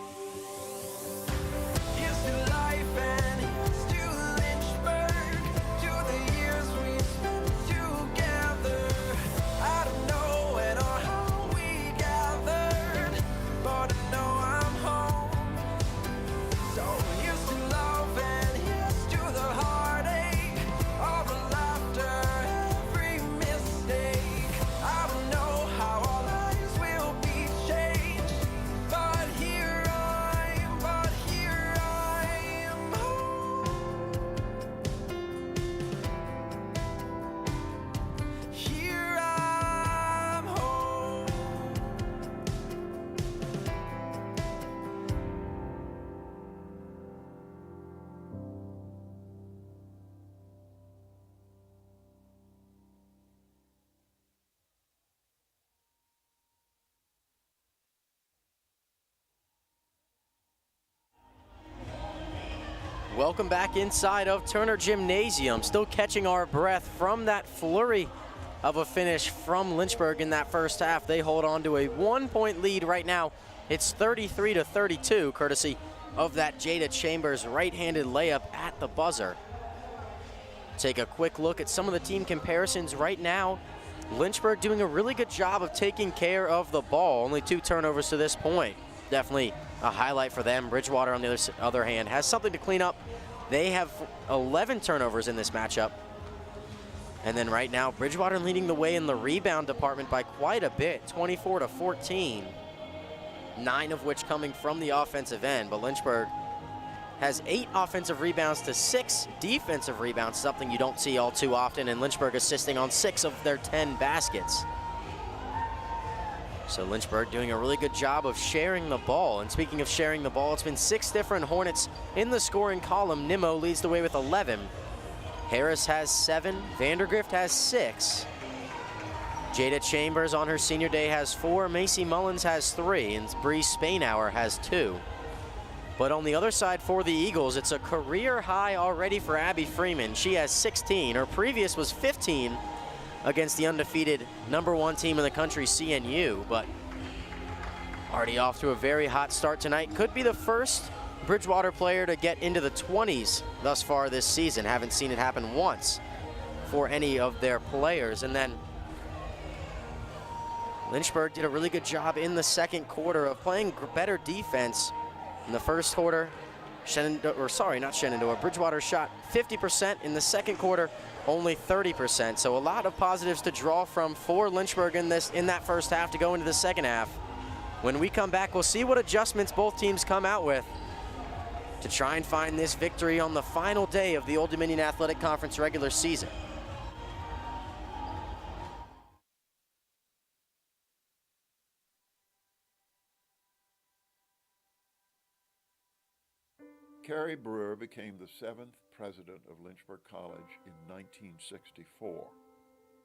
Here's to life and here's to Lynchburg, to the years we spent together. I don't know when or how we gathered, but I know I'm home. So here's to love and here's to the heartache, all the laughter, every mistake. I don't know how our lives will be changed, but here I am home. Here I'm home. Welcome back inside of Turner Gymnasium. Still catching our breath from that flurry of a finish from Lynchburg in that first half. They hold on to a 1-point lead right now. It's 33-32, courtesy of that Jada Chambers right-handed layup at the buzzer. Take a quick look at some of the team comparisons right now. Lynchburg doing a really good job of taking care of the ball. Only 2 turnovers to this point. Definitely a highlight for them. Bridgewater, on the other hand, has something to clean up. They have 11 turnovers in this matchup. And then right now, Bridgewater leading the way in the rebound department by quite a bit, 24-14. 9 of which coming from the offensive end, but Lynchburg has 8 offensive rebounds to 6 defensive rebounds, something you don't see all too often, and Lynchburg assisting on 6 of their 10 baskets. So Lynchburg doing a really good job of sharing the ball. And speaking of sharing the ball, it's been 6 different Hornets in the scoring column. Nimmo leads the way with 11. Harris has 7. Vandergrift has 6. Jada Chambers on her senior day has 4. Macy Mullins has 3. And Bree Spainhour has 2. But on the other side for the Eagles, it's a career high already for Abby Freeman. She has 16. Her previous was 15 against the undefeated #1 team in the country, CNU, but already off to a very hot start tonight. Could be the first Bridgewater player to get into the 20s thus far this season. Haven't seen it happen once for any of their players. And then Lynchburg did a really good job in the second quarter of playing better defense. In the first quarter, Bridgewater shot 50%. In the second quarter, only 30%. So a lot of positives to draw from for Lynchburg in that first half to go into the second half. When we come back, we'll see what adjustments both teams come out with to try and find this victory on the final day of the Old Dominion Athletic Conference regular season. Carrie Brewer became the 7th president of Lynchburg College in 1964.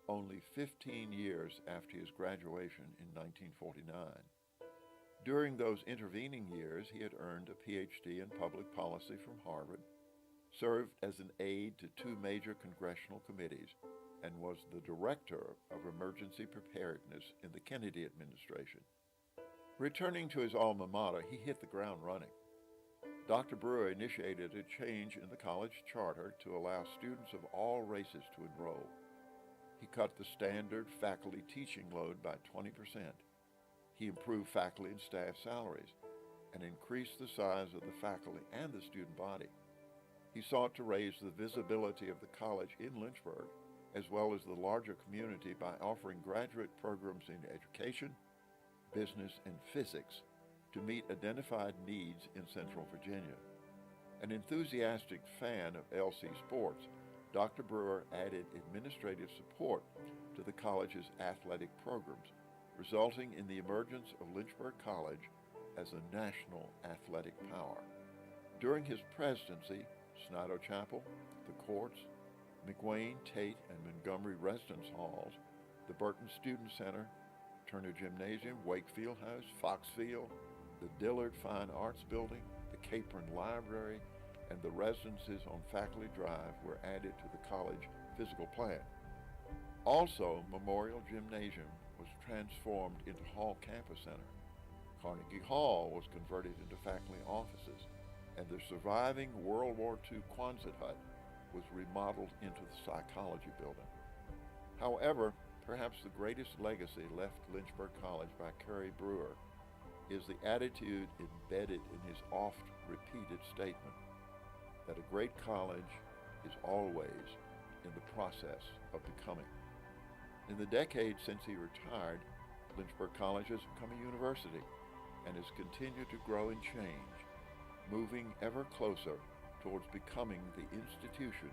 only 15 years after his graduation in 1949. During those intervening years, he had earned a PhD in public policy from Harvard, served as an aide to 2 major congressional committees, and was the director of emergency preparedness in the Kennedy administration. Returning to his alma mater, he hit the ground running. Dr. Brewer initiated a change in the college charter to allow students of all races to enroll. He cut the standard faculty teaching load by 20%. He improved faculty and staff salaries and increased the size of the faculty and the student body. He sought to raise the visibility of the college in Lynchburg, as well as the larger community, by offering graduate programs in education, business, and physics to meet identified needs in Central Virginia. An enthusiastic fan of LC sports, Dr. Brewer added administrative support to the college's athletic programs, resulting in the emergence of Lynchburg College as a national athletic power. During his presidency, Snido Chapel, the courts, McWayne, Tate, and Montgomery residence halls, the Burton Student Center, Turner Gymnasium, Wakefield House, Fox Field, the Dillard Fine Arts Building, the Capron Library, and the residences on Faculty Drive were added to the college physical plan. Also, Memorial Gymnasium was transformed into Hall Campus Center. Carnegie Hall was converted into faculty offices, and the surviving World War II Quonset hut was remodeled into the psychology building. However, perhaps the greatest legacy left Lynchburg College by Kerry Brewer is the attitude embedded in his oft-repeated statement that a great college is always in the process of becoming. In the decades since he retired, Lynchburg College has become a university and has continued to grow and change, moving ever closer towards becoming the institution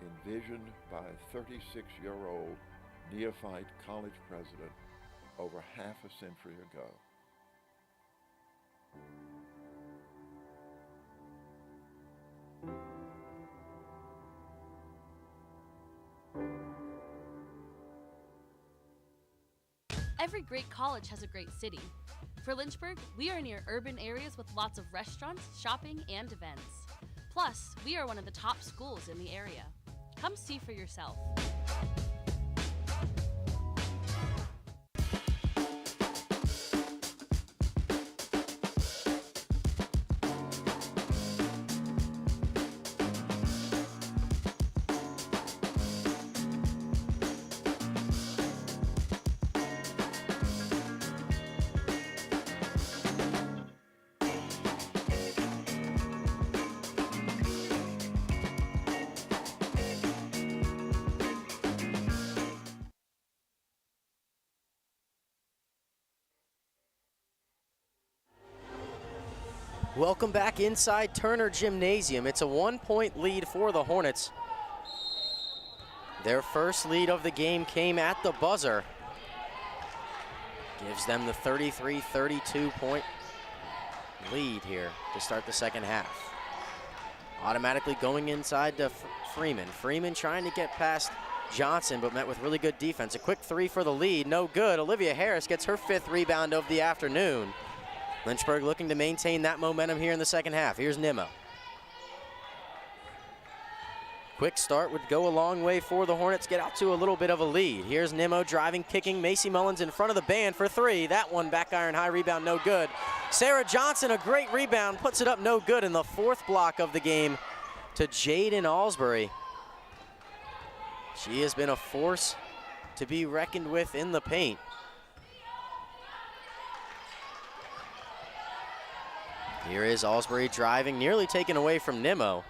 envisioned by a 36-year-old neophyte college president over half a century ago. Every great college has a great city. For Lynchburg, we are near urban areas with lots of restaurants, shopping, and events. Plus, we are one of the top schools in the area. Come see for yourself. Welcome back inside Turner Gymnasium. It's a 1-point lead for the Hornets. Their first lead of the game came at the buzzer. Gives them the 33-32 point lead here to start the second half. Automatically going inside to Freeman. Freeman trying to get past Johnson, but met with really good defense. A quick 3 for the lead, no good. Olivia Harris gets her 5th rebound of the afternoon. Lynchburg looking to maintain that momentum here in the second half. Here's Nimmo. Quick start would go a long way for the Hornets, get out to a little bit of a lead. Here's Nimmo driving, kicking. Macy Mullins in front of the band for 3. That one back iron high rebound, no good. Sarah Johnson, a great rebound, puts it up no good in the 4th block of the game to Jaden Alsbury. She has been a force to be reckoned with in the paint. Here is Alsbury driving, nearly taken away from Nimmo.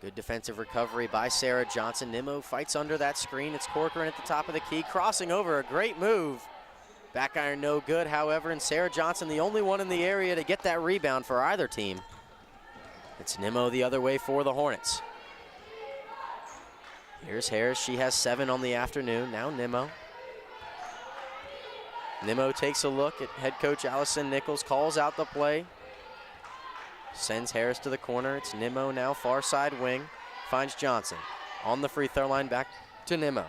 Good defensive recovery by Sarah Johnson. Nimmo fights under that screen. It's Corcoran at the top of the key, crossing over, a great move. Back iron no good, however, and Sarah Johnson the only one in the area to get that rebound for either team. It's Nimmo the other way for the Hornets. Here's Harris, she has 7 on the afternoon. Now Nimmo. Nimmo takes a look at head coach Allison Nichols, calls out the play. Sends Harris to the corner. It's Nimmo now, far side wing. Finds Johnson. On the free throw line, back to Nimmo.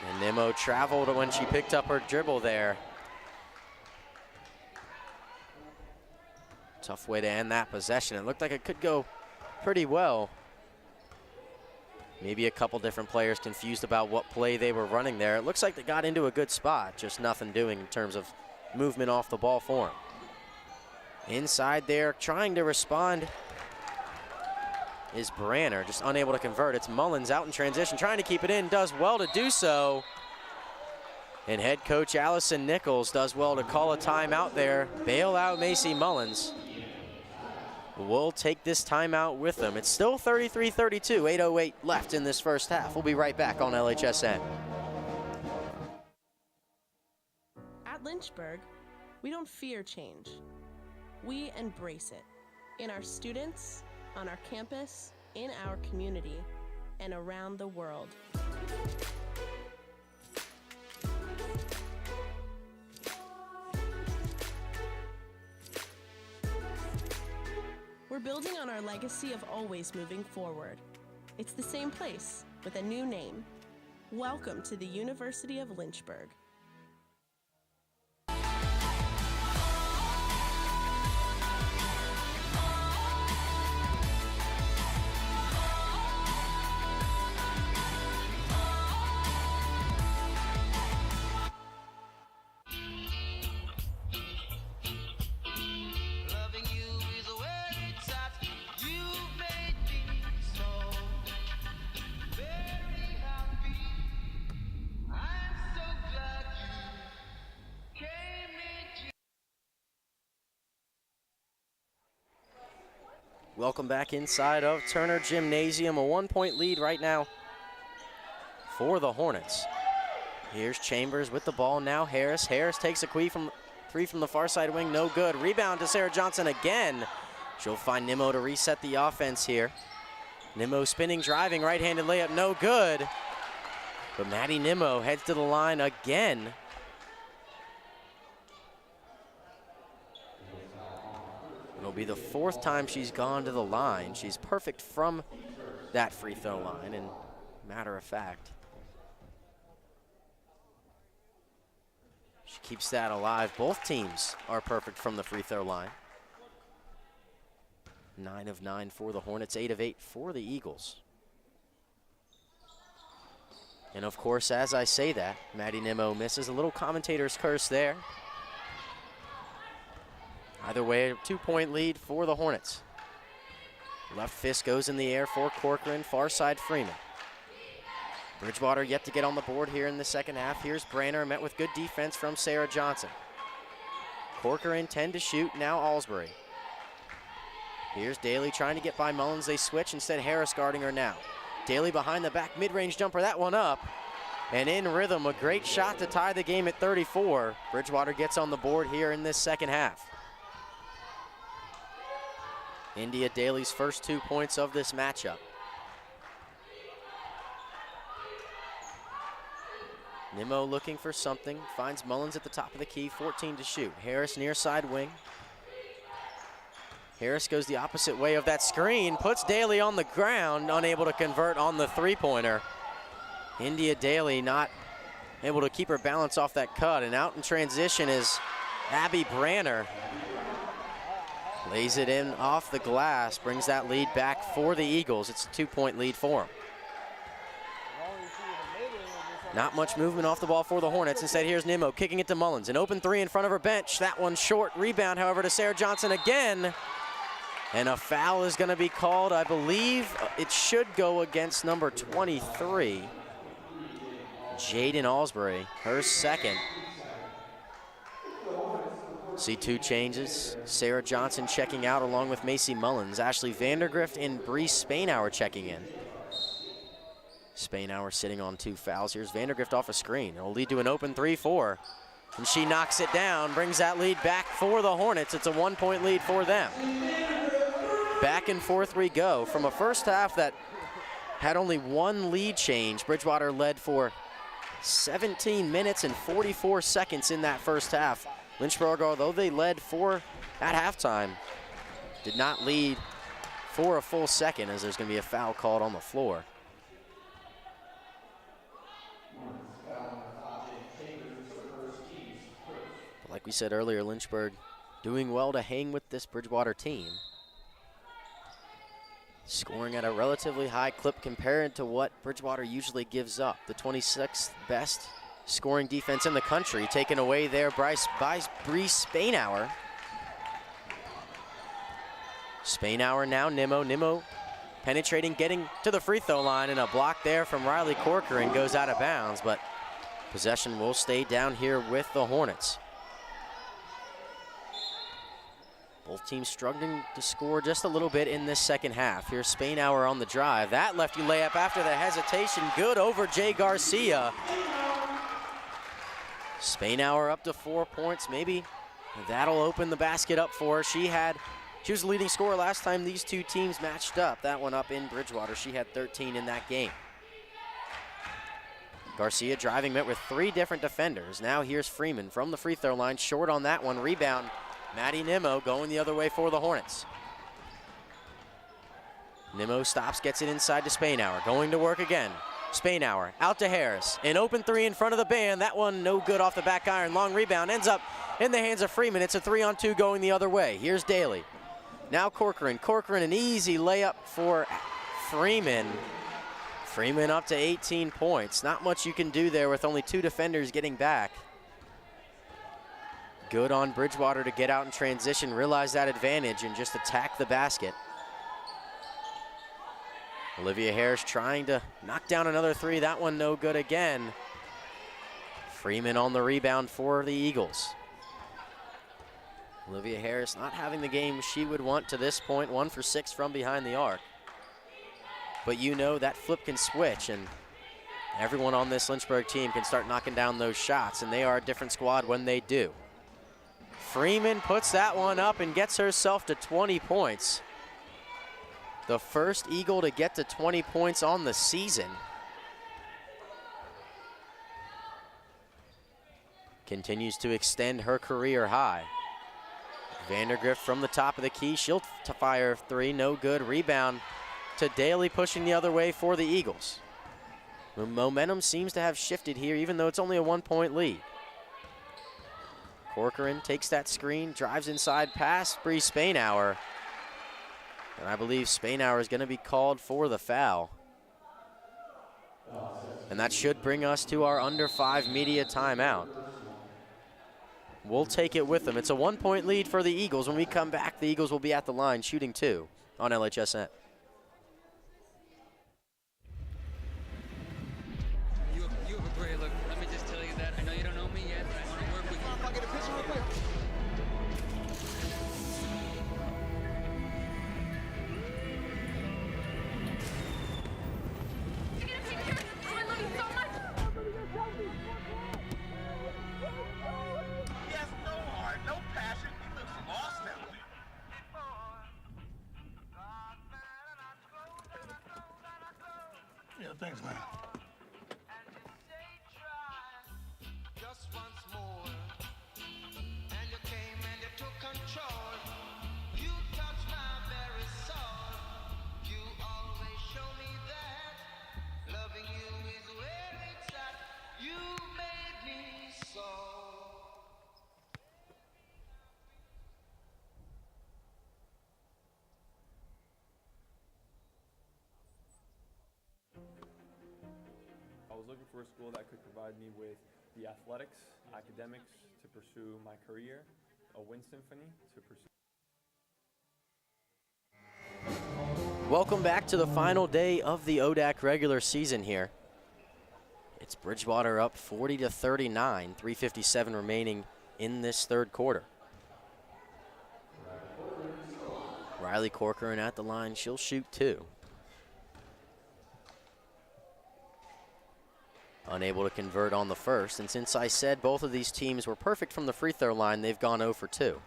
And Nimmo traveled when she picked up her dribble there. Tough way to end that possession. It looked like it could go pretty well. Maybe a couple different players confused about what play they were running there. It looks like they got into a good spot, just nothing doing in terms of movement off the ball for them. Inside there, trying to respond is Branner, just unable to convert. It's Mullins out in transition, trying to keep it in, does well to do so. And head coach Allison Nichols does well to call a timeout there, bail out Macy Mullins. We'll take this timeout with them. It's still 33-32, 8:08 left in this first half. We'll be right back on LHSN. At Lynchburg, we don't fear change. We embrace it. In our students, on our campus, in our community, and around the world. We're building on our legacy of always moving forward. It's the same place, with a new name. Welcome to the University of Lynchburg. Welcome back inside of Turner Gymnasium. A 1-point lead right now for the Hornets. Here's Chambers with the ball now. Harris takes a three from the far side wing, no good. Rebound to Sarah Johnson again. She'll find Nimmo to reset the offense here. Nimmo spinning, driving, right-handed layup, no good. But Maddie Nimmo heads to the line again. It'll be the fourth time she's gone to the line. She's perfect from that free throw line, and matter of fact, she keeps that alive. Both teams are perfect from the free throw line. 9 of 9 for the Hornets, 8 of 8 for the Eagles. And of course, as I say that, Maddie Nimmo misses. A little commentator's curse there. Either way, a 2-point lead for the Hornets. Left fist goes in the air for Corcoran, far side Freeman. Bridgewater yet to get on the board here in the second half. Here's Branner, met with good defense from Sarah Johnson. Corcoran 10 to shoot, now Alsbury. Here's Daly trying to get by Mullins. They switch, instead Harris guarding her now. Daly behind the back, mid-range jumper, that one up. And in rhythm, a great shot to tie the game at 34. Bridgewater gets on the board here in this second half. India Daly's first 2 points of this matchup. Nimmo looking for something, finds Mullins at the top of the key, 14 to shoot. Harris near side wing. Harris goes the opposite way of that screen, puts Daly on the ground, unable to convert on the three-pointer. India Daly not able to keep her balance off that cut, and out in transition is Abby Branner. Lays it in off the glass, brings that lead back for the Eagles. It's a 2-point lead for them. Not much movement off the ball for the Hornets. Instead, here's Nimmo kicking it to Mullins. An open three in front of her bench. That one short. Rebound, however, to Sarah Johnson again. And a foul is going to be called. I believe it should go against number 23, Jaden Alsbury, her second. See 2 changes. Sarah Johnson checking out along with Macy Mullins. Ashley Vandergrift and Bree Spainhour checking in. Spainhour sitting on 2 fouls. Here's Vandergrift off a screen. It'll lead to an open 3-4. And she knocks it down, brings that lead back for the Hornets. It's a 1-point lead for them. Back and forth we go. From a first half that had only 1 lead change, Bridgewater led for 17 minutes and 44 seconds in that first half. Lynchburg, although they led at halftime, did not lead for a full second, as there's going to be a foul called on the floor. like we said earlier, Lynchburg doing well to hang with this Bridgewater team. Scoring at a relatively high clip compared to what Bridgewater usually gives up. The 26th best scoring defense in the country, taken away there by Breeze Spainhour. Spainhour now, Nimmo penetrating, getting to the free throw line, and a block there from Riley Corcoran goes out of bounds, but possession will stay down here with the Hornets. Both teams struggling to score just a little bit in this second half. Here's Spainhour on the drive. That lefty layup after the hesitation, good over Jay Garcia. Spainhour up to 4 points. Maybe that'll open the basket up for her. She was the leading scorer last time these two teams matched up. That one up in Bridgewater. She had 13 in that game. Garcia driving, met with 3 different defenders. Now here's Freeman from the free throw line, short on that one. Rebound, Maddie Nimmo going the other way for the Hornets. Nimmo stops, gets it inside to Spainhour, going to work again. Spainhour out to Harris, an open 3 in front of the band. That one no good off the back iron. Long rebound ends up in the hands of Freeman. It's a 3-on-2 going the other way. Here's Daly. Now Corcoran, an easy layup for Freeman. Freeman up to 18 points. Not much you can do there with only 2 defenders getting back. Good on Bridgewater to get out in transition, realize that advantage, and just attack the basket. Olivia Harris trying to knock down another 3. That one no good again. Freeman on the rebound for the Eagles. Olivia Harris not having the game she would want to this point, 1 for 6 from behind the arc. But you know that flip can switch, and everyone on this Lynchburg team can start knocking down those shots, and they are a different squad when they do. Freeman puts that one up and gets herself to 20 points. The first Eagle to get to 20 points on the season. Continues to extend her career high. Vandergrift from the top of the key. She'll fire 3, no good. Rebound to Daly, pushing the other way for the Eagles. The momentum seems to have shifted here, even though it's only a 1-point lead. Corcoran takes that screen, drives inside past Breeze Spainhour. And I believe Spainhour is going to be called for the foul. And that should bring us to our under 5 media timeout. We'll take it with them. It's a 1-point lead for the Eagles. When we come back, the Eagles will be at the line shooting 2 on LHSN. You have a great look. Let me just tell you that. I know you don't know me yet, but I want to work with you. I'll get a picture real quick. Thanks, man. Just once more, and you came and you took control. You touched my very soul. You always show me that loving you is where it's at. You made me so. I was looking for a school that could provide me with the athletics, academics to pursue my career, a wind symphony to pursue. Welcome back to the final day of the ODAC regular season here. It's Bridgewater up 40-39, 3:57 remaining in this third quarter. Riley Corcoran at the line, she'll shoot 2. Unable to convert on the first, and since I said both of these teams were perfect from the free throw line, they've gone 0 for 2.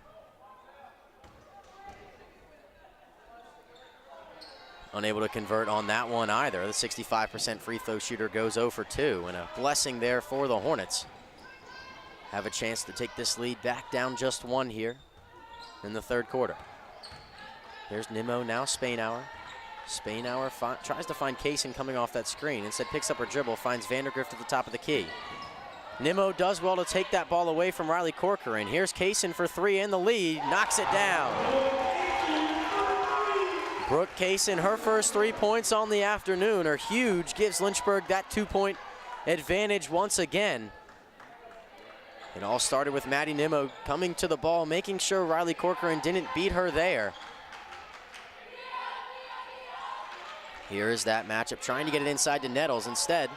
Unable to convert on that one either. The 65% free throw shooter goes 0 for 2, and a blessing there for the Hornets. Have a chance to take this lead back down just 1 here in the third quarter. There's Nimmo, now Spainhour. Spainhour tries to find Kaysen coming off that screen. Instead picks up her dribble, finds Vandergrift at the top of the key. Nimmo does well to take that ball away from Riley Corcoran. Here's Kaysen for three in the lead, knocks it down. Brooke Kaysen, her first 3 points on the afternoon are huge, gives Lynchburg that 2-point advantage once again. It all started with Maddie Nimmo coming to the ball, making sure Riley Corcoran didn't beat her there. Here is that matchup, trying to get it inside to Nettles. Instead,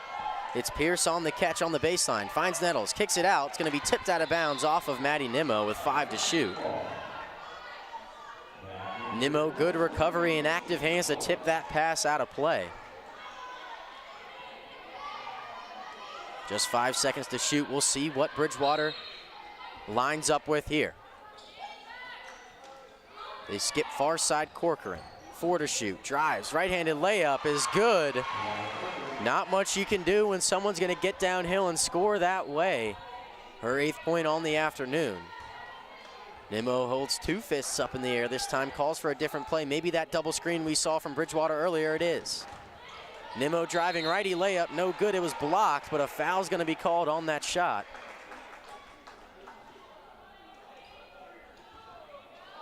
it's Pierce on the catch on the baseline, finds Nettles, kicks it out. It's going to be tipped out of bounds off of Maddie Nimmo with 5 to shoot. Nimmo, good recovery and active hands to tip that pass out of play. Just 5 seconds to shoot. We'll see what Bridgewater lines up with here. They skip far side Corcoran. 4 to shoot, drives, right-handed layup is good. Not much you can do when someone's gonna get downhill and score that way. Her 8th point on the afternoon. Nimmo holds 2 fists up in the air this time, calls for a different play. Maybe that double screen we saw from Bridgewater earlier, it is. Nimmo driving righty layup, no good, it was blocked, but a foul's gonna be called on that shot.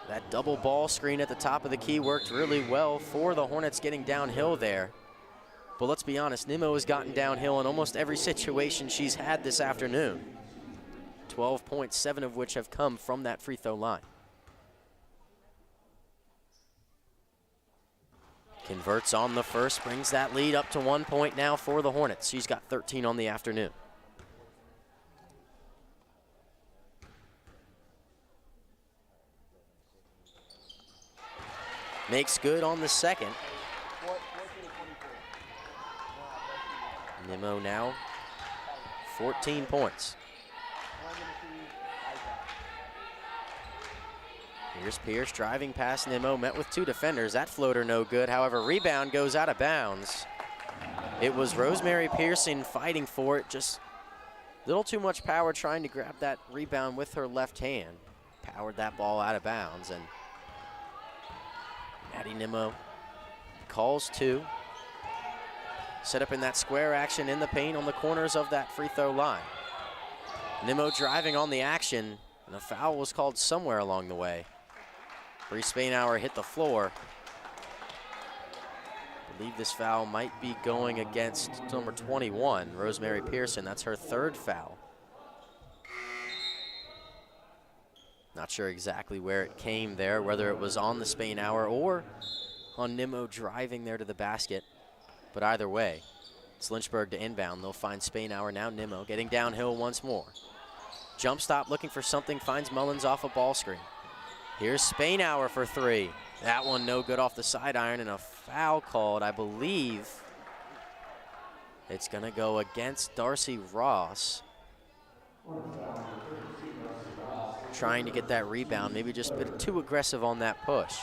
That double ball screen at the top of the key worked really well for the Hornets getting downhill there. But let's be honest, Nimmo has gotten downhill in almost every situation she's had this afternoon. 12 points, 7 of which have come from that free throw line. Converts on the first, brings that lead up to 1 point now for the Hornets. She's got 13 on the afternoon. Makes good on the second. Nimmo now 14 points. Here's Pierce driving past Nimmo, met with 2 defenders. That floater no good, however, rebound goes out of bounds. It was Rosemary Pearson fighting for it, just a little too much power trying to grab that rebound with her left hand. Powered that ball out of bounds, and Maddie Nimmo calls 2. Set up in that square action in the paint on the corners of that free throw line. Nimmo driving on the action, and a foul was called somewhere along the way. Bree Spainhour hit the floor. I believe this foul might be going against number 21, Rosemary Pearson. That's her 3rd foul. Not sure exactly where it came there, whether it was on the Spainhour or on Nimmo driving there to the basket. But either way, it's Lynchburg to inbound. They'll find Spainhour, now Nimmo, getting downhill once more. Jump stop, looking for something, finds Mullins off a ball screen. Here's Spainhour for 3. That one no good off the side iron, and a foul called, I believe. It's gonna go against Darcy Ross. Trying to get that rebound, maybe just a bit too aggressive on that push.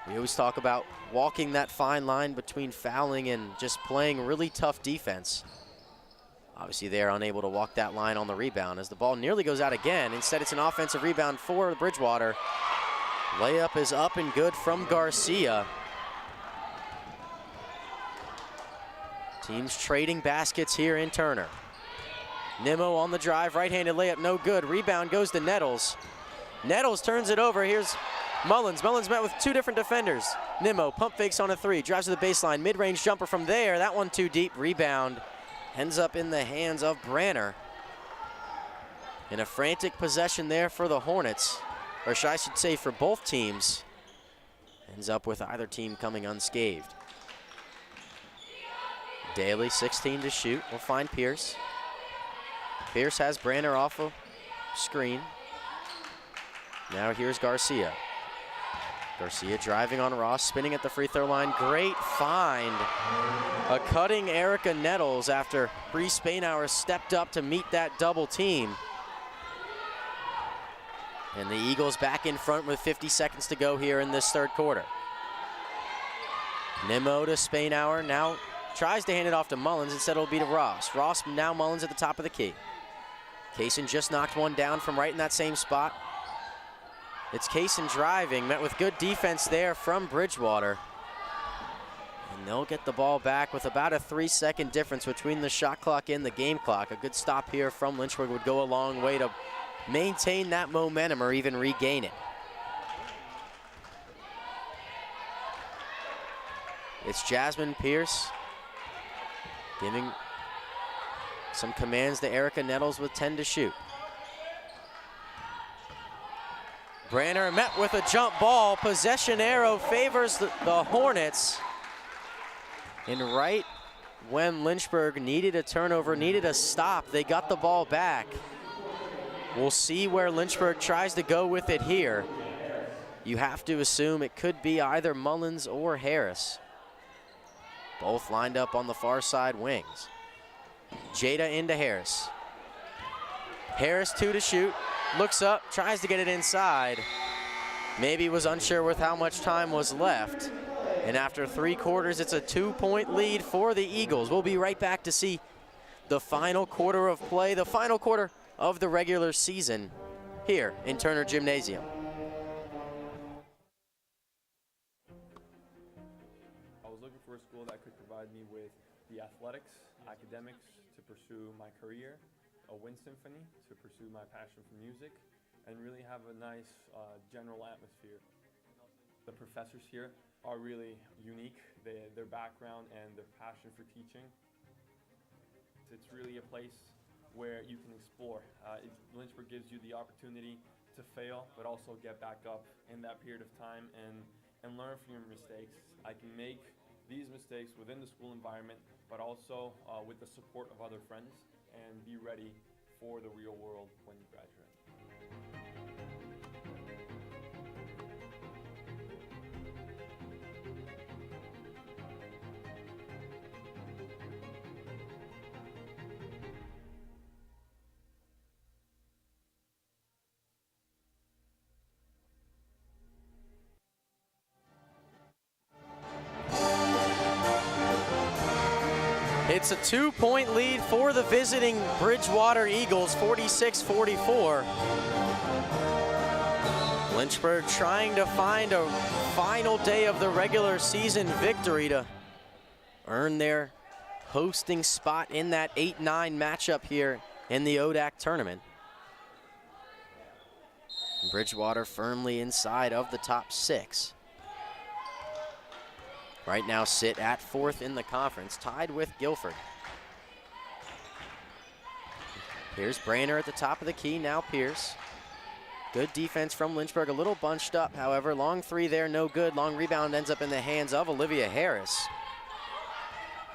We always talk about walking that fine line between fouling and just playing really tough defense. Obviously, they're unable to walk that line on the rebound as the ball nearly goes out again. Instead, it's an offensive rebound for Bridgewater. Layup is up and good from Garcia. Teams trading baskets here in Turner. Nimmo on the drive, right-handed layup, no good. Rebound goes to Nettles. Nettles turns it over. Here's Mullins. Mullins met with 2 different defenders. Nimmo pump fakes on a 3, drives to the baseline, mid-range jumper from there. That one too deep. Rebound ends up in the hands of Branner. In a frantic possession there for the Hornets, or I should say for both teams. Ends up with either team coming unscathed. Daly, 16 to shoot. We'll find Pierce. Pierce has Branner off a screen. Now here's Garcia. Garcia driving on Ross, spinning at the free throw line. Great find. A cutting Erica Nettles after Bree Spainhour stepped up to meet that double team. And the Eagles back in front with 50 seconds to go here in this 3rd quarter. Nimmo to Spainhour, now tries to hand it off to Mullins. Instead it'll be to Ross. Ross, now Mullins at the top of the key. Kaysen just knocked one down from right in that same spot. It's Kaysen driving, met with good defense there from Bridgewater. And they'll get the ball back with about a 3-second difference between the shot clock and the game clock. A good stop here from Lynchburg would go a long way to maintain that momentum or even regain it. It's Jasmine Pierce giving some commands to Erica Nettles with 10 to shoot. Branner met with a jump ball. Possession arrow favors the Hornets. And right when Lynchburg needed a turnover, needed a stop, they got the ball back. We'll see where Lynchburg tries to go with it here. You have to assume it could be either Mullins or Harris. Both lined up on the far side wings. Jada into Harris. Harris 2 to shoot. Looks up, tries to get it inside. Maybe was unsure with how much time was left. And after 3 quarters, it's a 2-point lead for the Eagles. We'll be right back to see the final quarter of play, the final quarter of the regular season here in Turner Gymnasium. I was looking for a school that could provide me with the athletics, academics to pursue my career, a wind symphony to pursue my passion for music, and really have a nice general atmosphere. The professors here are really unique, their background and their passion for teaching. It's really a place where you can explore. Lynchburg gives you the opportunity to fail, but also get back up in that period of time and learn from your mistakes. I can make these mistakes within the school environment, but also with the support of other friends, and be ready for the real world when you graduate. It's a 2-point lead for the visiting Bridgewater Eagles, 46-44. Lynchburg trying to find a final day of the regular season victory to earn their hosting spot in that 8-9 matchup here in the ODAC tournament. Bridgewater firmly inside of the top 6. Right now sit at 4th in the conference, tied with Guilford. Here's Branner at the top of the key, now Pierce. Good defense from Lynchburg, a little bunched up, however. Long 3 there, no good. Long rebound ends up in the hands of Olivia Harris.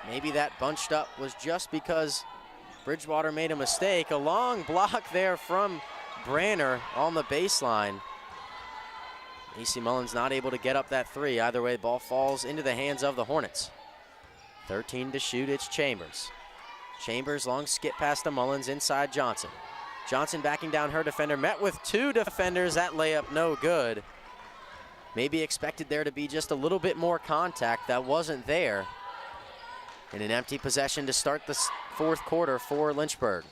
Maybe that bunched up was just because Bridgewater made a mistake. A long block there from Branner on the baseline. AC Mullins not able to get up that 3. Either way, ball falls into the hands of the Hornets. 13 to shoot, it's Chambers. Chambers, long skip past to Mullins, inside Johnson. Johnson backing down her defender, met with 2 defenders. That layup no good. Maybe expected there to be just a little bit more contact. That wasn't there. And an empty possession to start the 4th quarter for Lynchburg.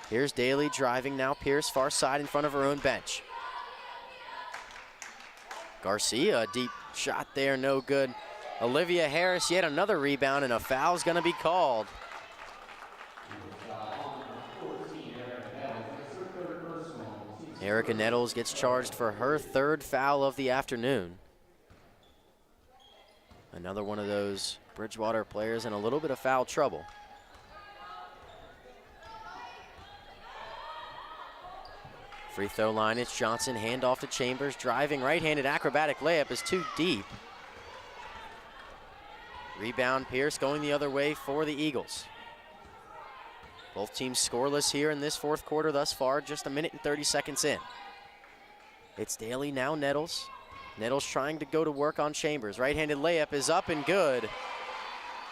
Here's Daly driving now. Pierce far side in front of her own bench. Garcia, a deep shot there, no good. Olivia Harris, yet another rebound, and a foul's gonna be called. Erica Nettles gets charged for her 3rd foul of the afternoon. Another one of those Bridgewater players in a little bit of foul trouble. Free throw line, it's Johnson, handoff to Chambers, driving right-handed acrobatic layup is too deep. Rebound, Pierce going the other way for the Eagles. Both teams scoreless here in this 4th quarter thus far, just a minute and 30 seconds in. It's Daly, now Nettles. Nettles trying to go to work on Chambers. Right-handed layup is up and good.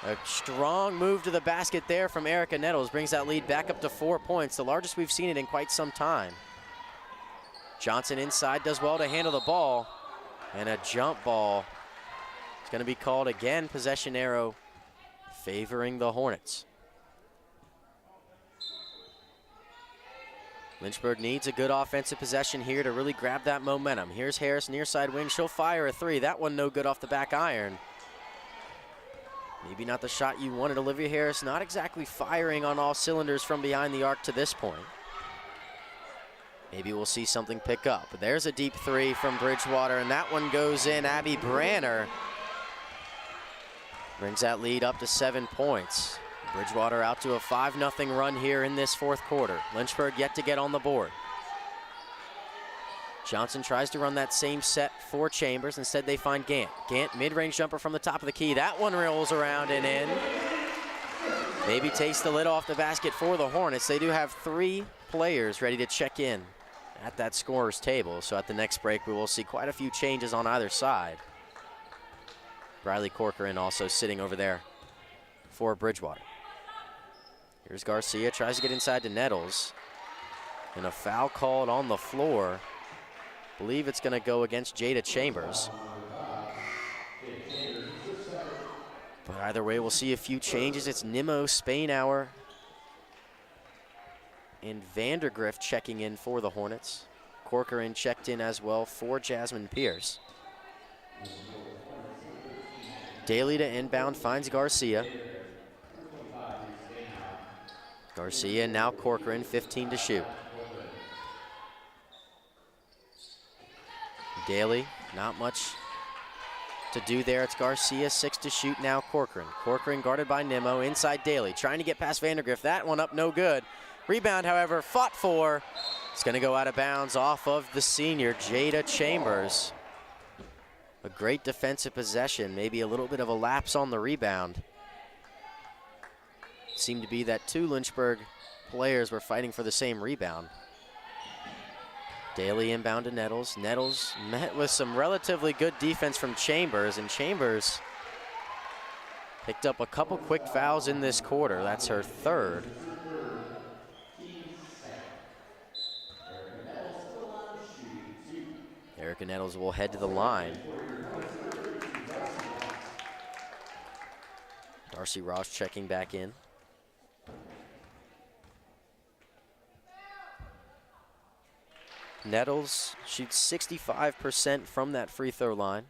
A strong move to the basket there from Erica Nettles brings that lead back up to 4 points, the largest we've seen it in quite some time. Johnson inside, does well to handle the ball, and a jump ball. It's going to be called again, possession arrow favoring the Hornets. Lynchburg needs a good offensive possession here to really grab that momentum. Here's Harris, near side wing. She'll fire a three. That one no good off the back iron. Maybe not the shot you wanted. Olivia Harris not exactly firing on all cylinders from behind the arc to this point. Maybe we'll see something pick up. But there's a deep three from Bridgewater, and that one goes in. Abby Branner brings that lead up to 7 points. Bridgewater out to a 5-0 run here in this fourth quarter. Lynchburg yet to get on the board. Johnson tries to run that same set for Chambers. Instead, they find Gant. Gant, mid-range jumper from the top of the key. That one rolls around and in. Maybe takes the lid off the basket for the Hornets. They do have 3 players ready to check in at that scorer's table. So at the next break, we will see quite a few changes on either side. Riley Corcoran also sitting over there for Bridgewater. Here's Garcia, tries to get inside to Nettles. And a foul called on the floor. Believe it's going to go against Jada Chambers. But either way, we'll see a few changes. It's Nimmo, Spainhour, and Vandergrift checking in for the Hornets. Corcoran checked in as well for Jasmine Pierce. Daly to inbound, finds Garcia. Garcia, now Corcoran, 15 to shoot. Daly, not much to do there. It's Garcia, 6 to shoot now Corcoran. Corcoran guarded by Nimmo, inside Daly, trying to get past Vandergrift. That one up, no good. Rebound, however, fought for. It's going to go out of bounds off of the senior, Jada Chambers. A great defensive possession, maybe a little bit of a lapse on the rebound. It seemed to be that 2 Lynchburg players were fighting for the same rebound. Daly inbound to Nettles. Nettles met with some relatively good defense from Chambers, and Chambers picked up a couple quick fouls in this quarter. That's her 3rd. Erica Nettles will head to the line. Darcy Ross checking back in. Nettles shoots 65% from that free throw line.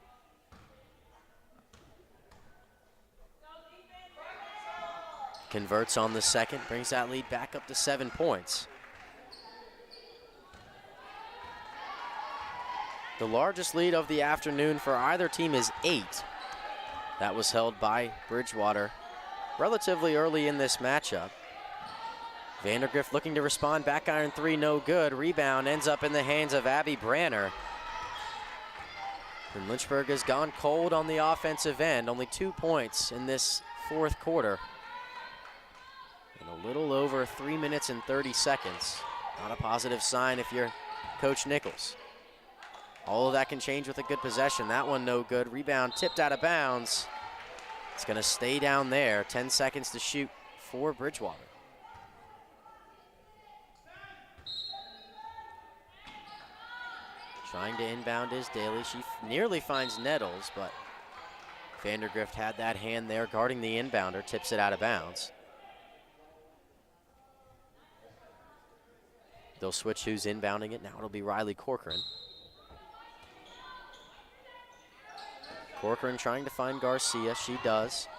Converts on the second, brings that lead back up to 7 points. The largest lead of the afternoon for either team is 8. That was held by Bridgewater relatively early in this matchup. Vandergrift looking to respond, back iron 3, no good. Rebound ends up in the hands of Abby Branner. And Lynchburg has gone cold on the offensive end, only 2 points in this fourth quarter. In a little over 3 minutes and 30 seconds. Not a positive sign if you're Coach Nichols. All of that can change with a good possession. That one no good. Rebound tipped out of bounds. It's going to stay down there. 10 seconds to shoot for Bridgewater. Trying to inbound is Daly. She nearly finds Nettles, but Vandergrift had that hand there guarding the inbounder, tips it out of bounds. They'll switch who's inbounding it. Now it'll be Riley Corcoran. Corcoran trying to find Garcia. She does.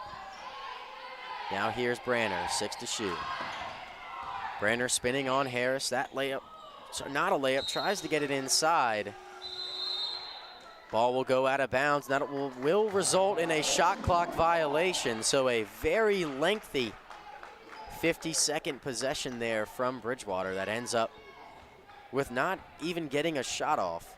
Now here's Branner, 6 to shoot. Branner spinning on Harris. That layup, so not a layup, tries to get it inside. Ball will go out of bounds. That will result in a shot clock violation. So a very lengthy 50-second possession there from Bridgewater that ends up with not even getting a shot off.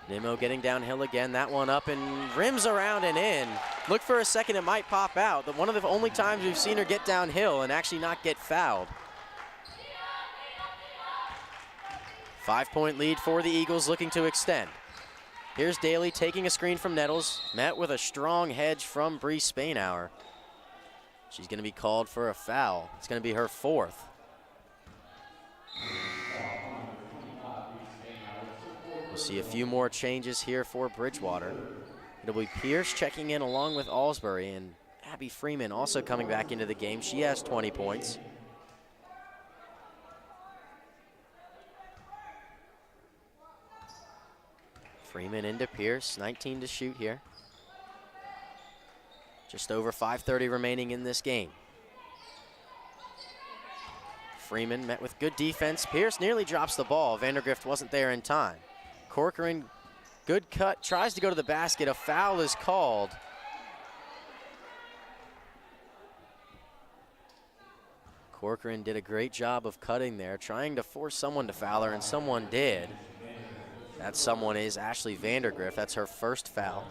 Nimmo getting downhill again. That one up and rims around and in. Look for a second, it might pop out. But one of the only times we've seen her get downhill and actually not get fouled. 5-point lead for the Eagles, looking to extend. Here's Daly taking a screen from Nettles. Met with a strong hedge from Bree Spainhour. She's going to be called for a foul. It's going to be her 4th. We'll see a few more changes here for Bridgewater. It'll be Pierce checking in along with Alsbury, and Abby Freeman also coming back into the game. She has 20 points. Freeman into Pierce, 19 to shoot here. Just over 5:30 remaining in this game. Freeman met with good defense. Pierce nearly drops the ball. Vandergrift wasn't there in time. Corcoran, good cut, tries to go to the basket. A foul is called. Corcoran did a great job of cutting there, trying to force someone to foul her, and someone did. That someone is Ashley Vandergrift. That's her first foul.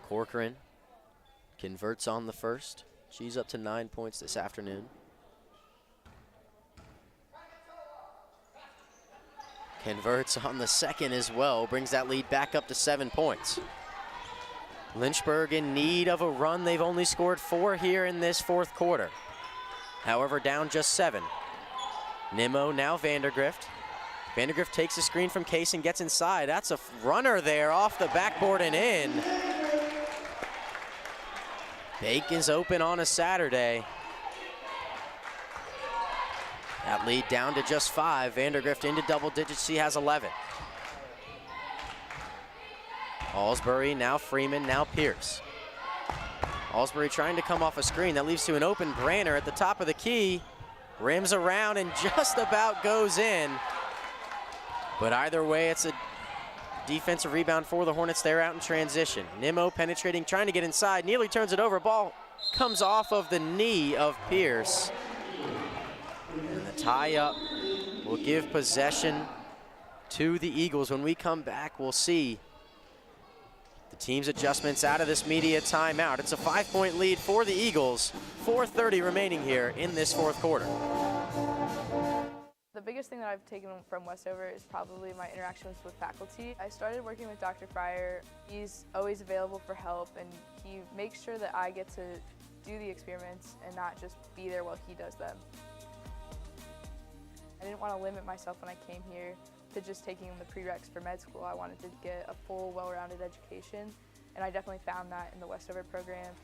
Corcoran converts on the first. She's up to 9 points this afternoon. Converts on the second as well, brings that lead back up to 7 points. Lynchburg in need of a run. They've only scored 4 here in this fourth quarter. However, down just 7. Nimmo, now Vandergrift. Vandergrift takes a screen from Case and gets inside. That's a runner there off the backboard and in. Bacon's open on a Saturday. That lead down to just 5. Vandergrift into double digits. She has 11. Alsbury, now Freeman, now Pierce. Alsbury trying to come off a screen. That leaves to an open Branner at the top of the key. Rims around and just about goes in. But either way, it's a defensive rebound for the Hornets. They're out in transition. Nimmo penetrating, trying to get inside. Nearly turns it over. Ball comes off of the knee of Pierce. And the tie-up will give possession to the Eagles. When we come back, we'll see the team's adjustments out of this media timeout. It's a 5-point lead for the Eagles. 4:30 remaining here in this fourth quarter. The biggest thing that I've taken from Westover is probably my interactions with faculty. I started working with Dr. Fryer. He's always available for help, and he makes sure that I get to do the experiments and not just be there while he does them. I didn't want to limit myself when I came here to just taking the prereqs for med school. I wanted to get a full, well-rounded education, and I definitely found that in the Westover program.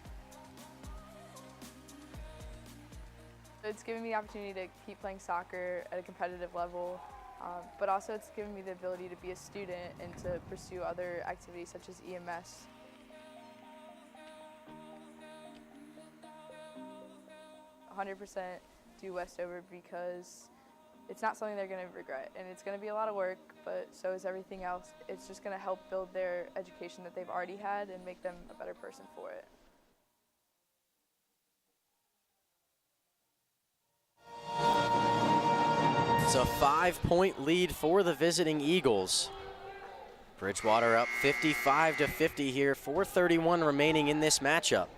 It's given me the opportunity to keep playing soccer at a competitive level, but also it's given me the ability to be a student and to pursue other activities such as EMS. "100% do Westover because it's not something they're going to regret, and it's going to be a lot of work, but so is everything else. It's just going to help build their education that they've already had and make them a better person for it." It's a 5-point lead for the visiting Eagles. Bridgewater up 55-50 here. 4:31 remaining in this matchup.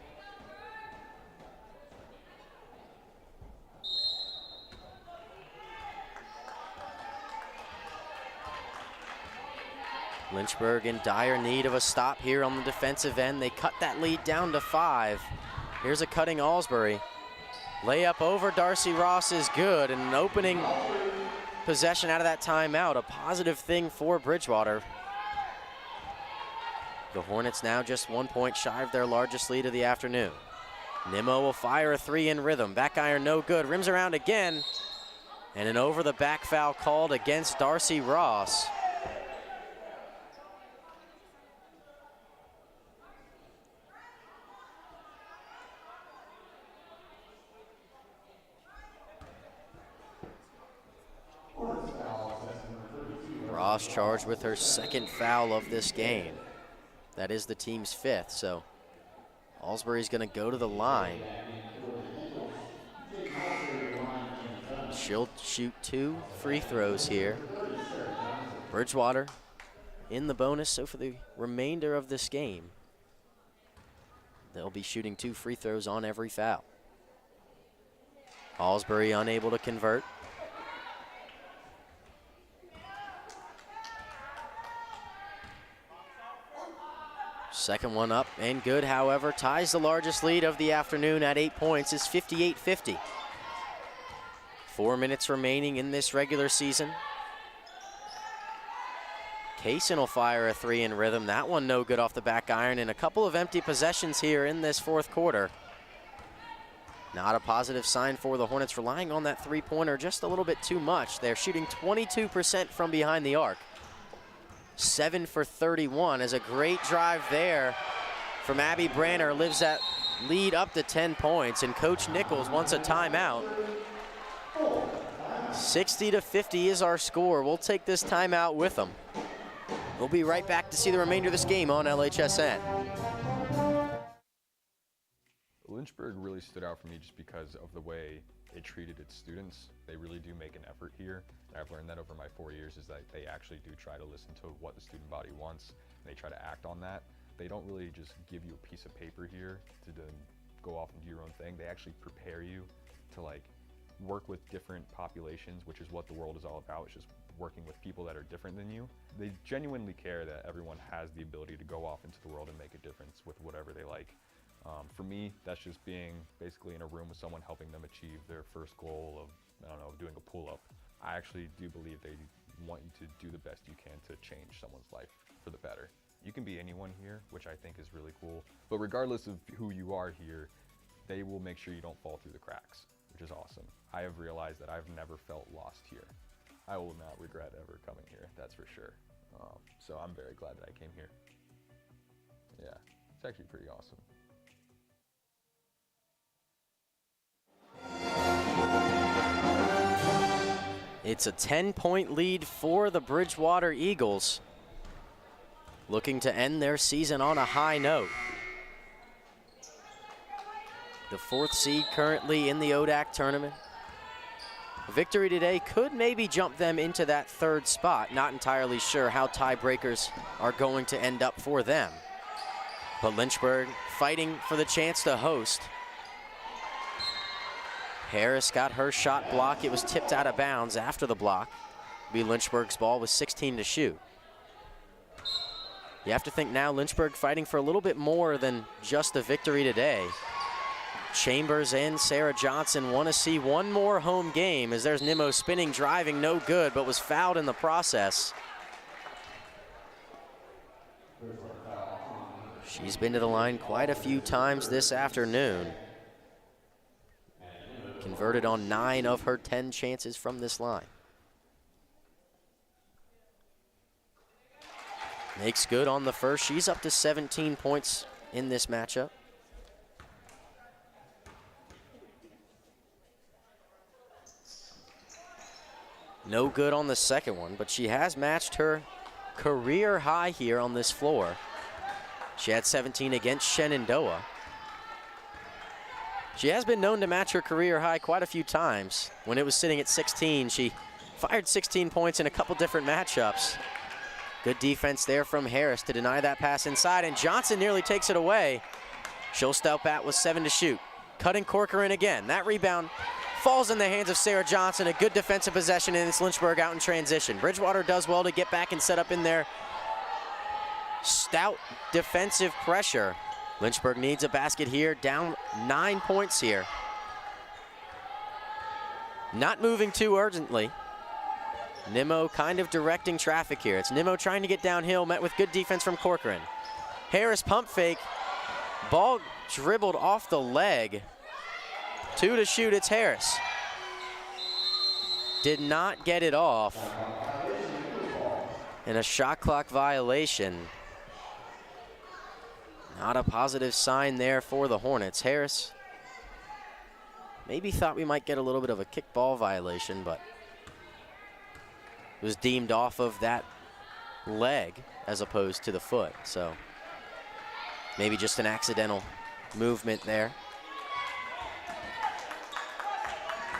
Lynchburg in dire need of a stop here on the defensive end. They cut that lead down to 5. Here's a cutting Alsbury. Layup over Darcy Ross is good, and an opening possession out of that timeout, a positive thing for Bridgewater. The Hornets now just 1 point shy of their largest lead of the afternoon. Nimmo will fire a 3 in rhythm. Back iron no good, rims around again, and an over the back foul called against Darcy Ross. Ross charged with her second foul of this game. That is the team's 5th, so Alsbury's going to go to the line. She'll shoot 2 free throws here. Bridgewater in the bonus, so for the remainder of this game, they'll be shooting 2 free throws on every foul. Alsbury unable to convert. Second one up and good, however, ties the largest lead of the afternoon at 8 points. It's 58-50. 4 minutes remaining in this regular season. Kaysen will fire a 3 in rhythm. That one no good off the back iron, and a couple of empty possessions here in this fourth quarter. Not a positive sign for the Hornets, relying on that three-pointer just a little bit too much. They're shooting 22% from behind the arc. 7 for 31 is a great drive there from Abby Branner, lives that lead up to 10 points, and Coach Nichols wants a timeout. 60-50 is our score. We'll take this timeout with them. We'll be right back to see the remainder of this game on LHSN. Lynchburg really stood out for me just because of the way it treated its students. They really do make an effort here. And I've learned that over my 4 years is that they actually do try to listen to what the student body wants, and they try to act on that. They don't really just give you a piece of paper here to then go off and do your own thing. They actually prepare you to like work with different populations, which is what the world is all about. It's just working with people that are different than you. They genuinely care that everyone has the ability to go off into the world and make a difference with whatever they like. For me, that's just being basically in a room with someone helping them achieve their first goal of, I don't know, doing a pull-up. I actually do believe they want you to do the best you can to change someone's life for the better. You can be anyone here, which I think is really cool. But regardless of who you are here, they will make sure you don't fall through the cracks, which is awesome. I have realized that I've never felt lost here. I will not regret ever coming here, that's for sure. So I'm very glad that I came here. Yeah, it's actually pretty awesome. It's a 10-point lead for the Bridgewater Eagles, looking to end their season on a high note. The 4th seed currently in the ODAC tournament. A victory today could maybe jump them into that 3rd spot. Not entirely sure how tiebreakers are going to end up for them. But Lynchburg fighting for the chance to host. Harris got her shot blocked. It was tipped out of bounds after the block. Be Lynchburg's ball with 16 to shoot. You have to think now Lynchburg fighting for a little bit more than just a victory today. Chambers and Sarah Johnson want to see one more home game, as there's Nimmo spinning, driving, no good, but was fouled in the process. She's been to the line quite a few times this afternoon. Converted on 9 of her 10 chances from this line. Makes good on the first. She's up to 17 points in this matchup. No good on the second one, but she has matched her career high here on this floor. She had 17 against Shenandoah. She has been known to match her career high quite a few times. When it was sitting at 16, she fired 16 points in a couple different matchups. Good defense there from Harris to deny that pass inside, and Johnson nearly takes it away. She'll step out with 7 to shoot. Cutting Corcoran again. That rebound falls in the hands of Sarah Johnson. A good defensive possession, and it's Lynchburg out in transition. Bridgewater does well to get back and set up in their stout defensive pressure. Lynchburg needs a basket here, down 9 points here. Not moving too urgently. Nimmo kind of directing traffic here. It's Nimmo trying to get downhill, met with good defense from Corcoran. Harris pump fake. Ball dribbled off the leg. 2 to shoot, it's Harris. Did not get it off. And a shot clock violation. Not a positive sign there for the Hornets. Harris maybe thought we might get a little bit of a kickball violation, but it was deemed off of that leg as opposed to the foot. So maybe just an accidental movement there.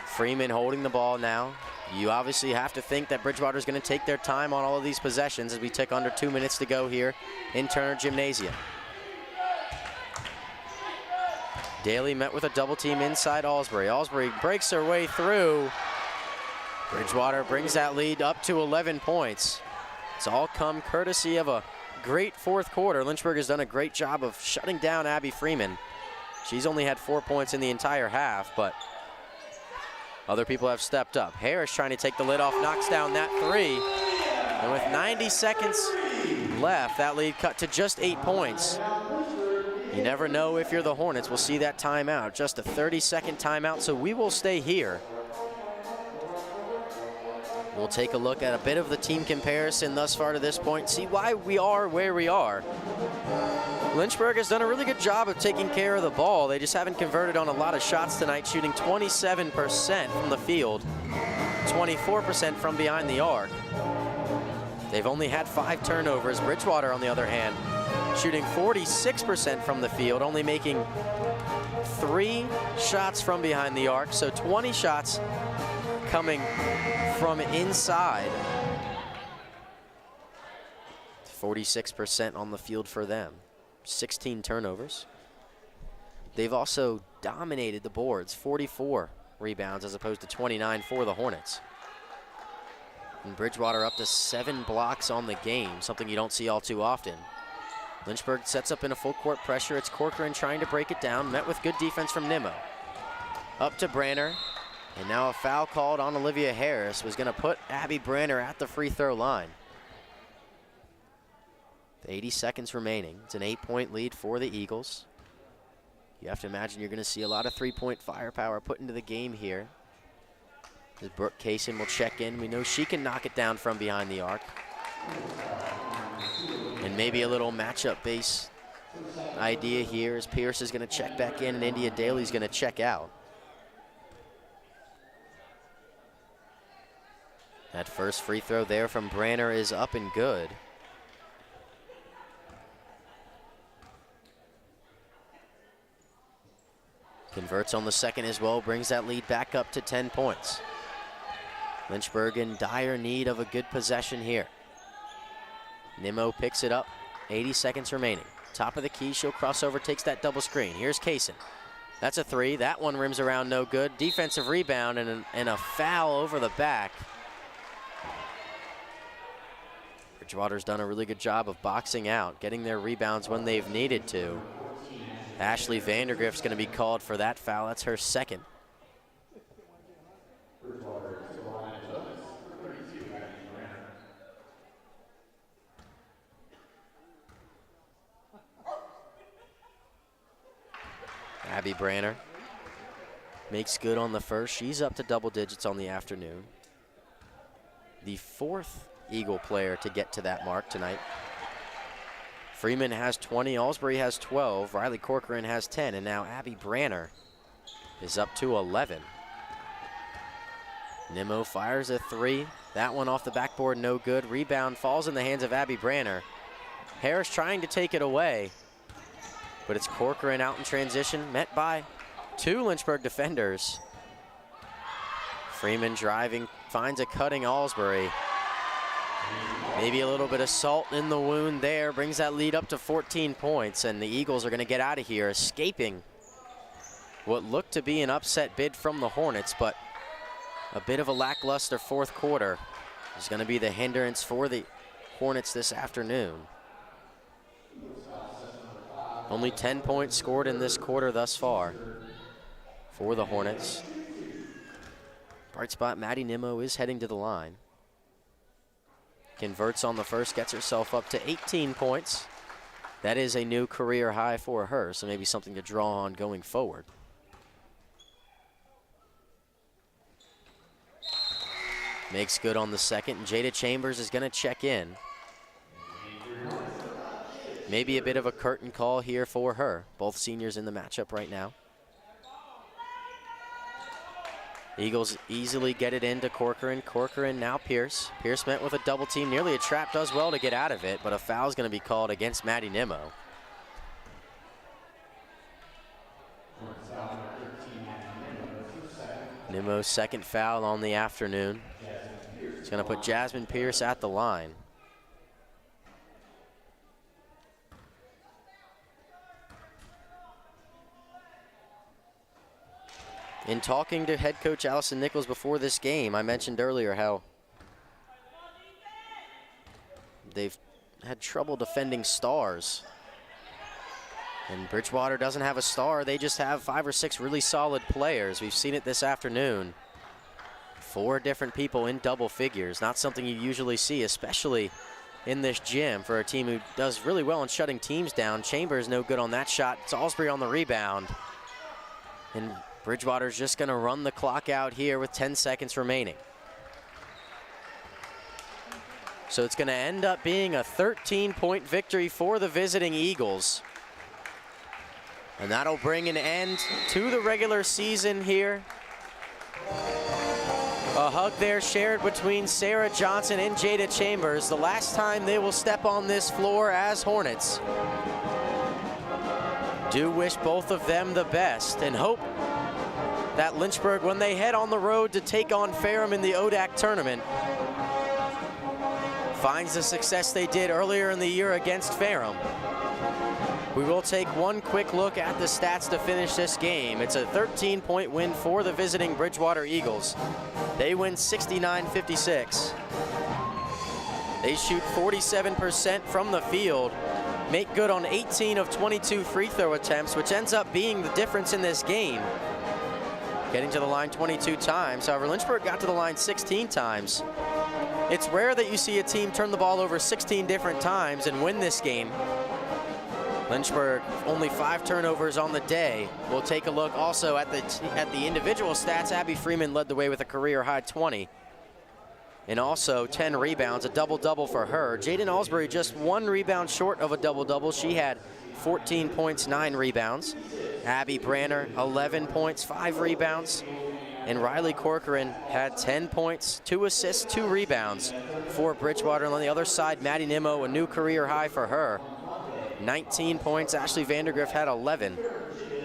Freeman holding the ball now. You obviously have to think that Bridgewater is going to take their time on all of these possessions as we take under 2 minutes to go here in Turner Gymnasium. Daly met with a double team inside Alsbury. Alsbury breaks her way through. Bridgewater brings that lead up to 11 points. It's all come courtesy of a great fourth quarter. Lynchburg has done a great job of shutting down Abby Freeman. She's only had 4 points in the entire half, but other people have stepped up. Harris trying to take the lid off, knocks down that 3. And with 90 seconds left, that lead cut to just 8 points. You never know if you're the Hornets. We'll see that timeout. Just a 30-second timeout, so we will stay here. We'll take a look at a bit of the team comparison thus far to this point, see why we are where we are. Lynchburg has done a really good job of taking care of the ball. They just haven't converted on a lot of shots tonight, shooting 27% from the field, 24% from behind the arc. They've only had 5 turnovers. Bridgewater, on the other hand, shooting 46% from the field, only making 3 shots from behind the arc, so 20 shots coming from inside. 46% on the field for them. 16 turnovers. They've also dominated the boards, 44 rebounds as opposed to 29 for the Hornets. And Bridgewater up to 7 blocks on the game, something you don't see all too often. Lynchburg sets up in a full court pressure. It's Corcoran trying to break it down, met with good defense from Nimmo. Up to Branner, and now a foul called on Olivia Harris was going to put Abby Branner at the free throw line. 80 seconds remaining. It's an 8-point lead for the Eagles. You have to imagine you're going to see a lot of three-point firepower put into the game here. As Brooke Kaysen will check in. We know she can knock it down from behind the arc. And maybe a little matchup base idea here as Pierce is going to check back in and India Daly's going to check out. That first free throw there from Branner is up and good. Converts on the second as well, brings that lead back up to 10 points. Lynchburg in dire need of a good possession here. Nimmo picks it up, 80 seconds remaining. Top of the key, she'll cross over, takes that double screen. Here's Kaysen. That's a 3, that one rims around no good. Defensive rebound and a foul over the back. Bridgewater's done a really good job of boxing out, getting their rebounds when they've needed to. Ashley Vandergrift's going to be called for that foul. That's her second. Abby Branner makes good on the first. She's up to double digits on the afternoon. The 4th Eagle player to get to that mark tonight. Freeman has 20, Alsbury has 12, Riley Corcoran has 10, and now Abby Branner is up to 11. Nimmo fires a 3, that one off the backboard, no good. Rebound falls in the hands of Abby Branner. Harris trying to take it away, but it's Corcoran out in transition, met by 2 Lynchburg defenders. Freeman driving, finds a cutting Alsbury. Maybe a little bit of salt in the wound there, brings that lead up to 14 points, and the Eagles are going to get out of here, escaping what looked to be an upset bid from the Hornets, but a bit of a lackluster 4th quarter is going to be the hindrance for the Hornets this afternoon. Only 10 points scored in this quarter thus far for the Hornets. Bright spot, Maddie Nimmo is heading to the line. Converts on the first, gets herself up to 18 points. That is a new career high for her, so maybe something to draw on going forward. Makes good on the second, and Jada Chambers is going to check in. Maybe a bit of a curtain call here for her. Both seniors in the matchup right now. Eagles easily get it into Corcoran. Corcoran now Pierce. Pierce met with a double team, nearly a trap, does well to get out of it, but a foul is going to be called against Maddie Nimmo. Nimmo's second foul on the afternoon. It's going to put Jasmine Pierce at the line. In talking to head coach Allison Nichols before this game, I mentioned earlier how they've had trouble defending stars. And Bridgewater doesn't have a star. They just have 5 or 6 really solid players. We've seen it this afternoon. 4 different people in double figures, not something you usually see, especially in this gym for a team who does really well in shutting teams down. Chambers no good on that shot. Salisbury on the rebound. And Bridgewater's just gonna run the clock out here with 10 seconds remaining. So it's gonna end up being a 13-point victory for the visiting Eagles. And that'll bring an end to the regular season here. A hug there shared between Sarah Johnson and Jada Chambers, the last time they will step on this floor as Hornets. Do wish both of them the best and hope that Lynchburg, when they head on the road to take on Ferrum in the ODAC tournament, finds the success they did earlier in the year against Ferrum. We will take one quick look at the stats to finish this game. It's a 13-point win for the visiting Bridgewater Eagles. They win 69-56. They shoot 47% from the field, make good on 18 of 22 free throw attempts, which ends up being the difference in this game. Getting to the line 22 times. However, Lynchburg got to the line 16 times. It's rare that you see a team turn the ball over 16 different times and win this game. Lynchburg only 5 turnovers on the day. We'll take a look also at the individual stats. Abby Freeman led the way with a career-high 20. And also 10 rebounds, a double-double for her. Jaden Alsbury just 1 rebound short of a double-double. She had 14 points, 9 rebounds. Abby Branner, 11 points, 5 rebounds. And Riley Corcoran had 10 points, 2 assists, 2 rebounds for Bridgewater. And on the other side, Maddie Nimmo, a new career high for her. 19 points. Ashley Vandergriff had 11.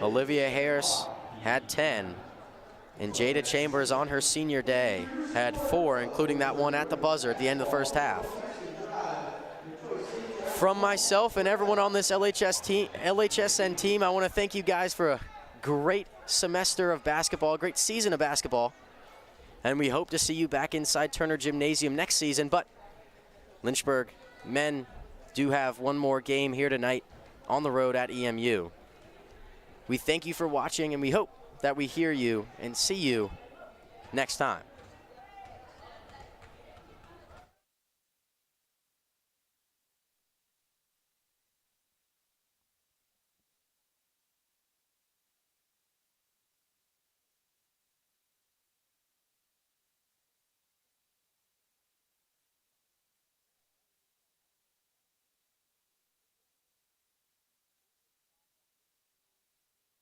Olivia Harris had 10. And Jada Chambers on her senior day had 4, including that one at the buzzer at the end of the first half. From myself and everyone on this LHSN team, I want to thank you guys for a great semester of basketball, a great season of basketball. And we hope to see you back inside Turner Gymnasium next season. But Lynchburg men do have one more game here tonight on the road at EMU. We thank you for watching, and we hope that we hear you and see you next time.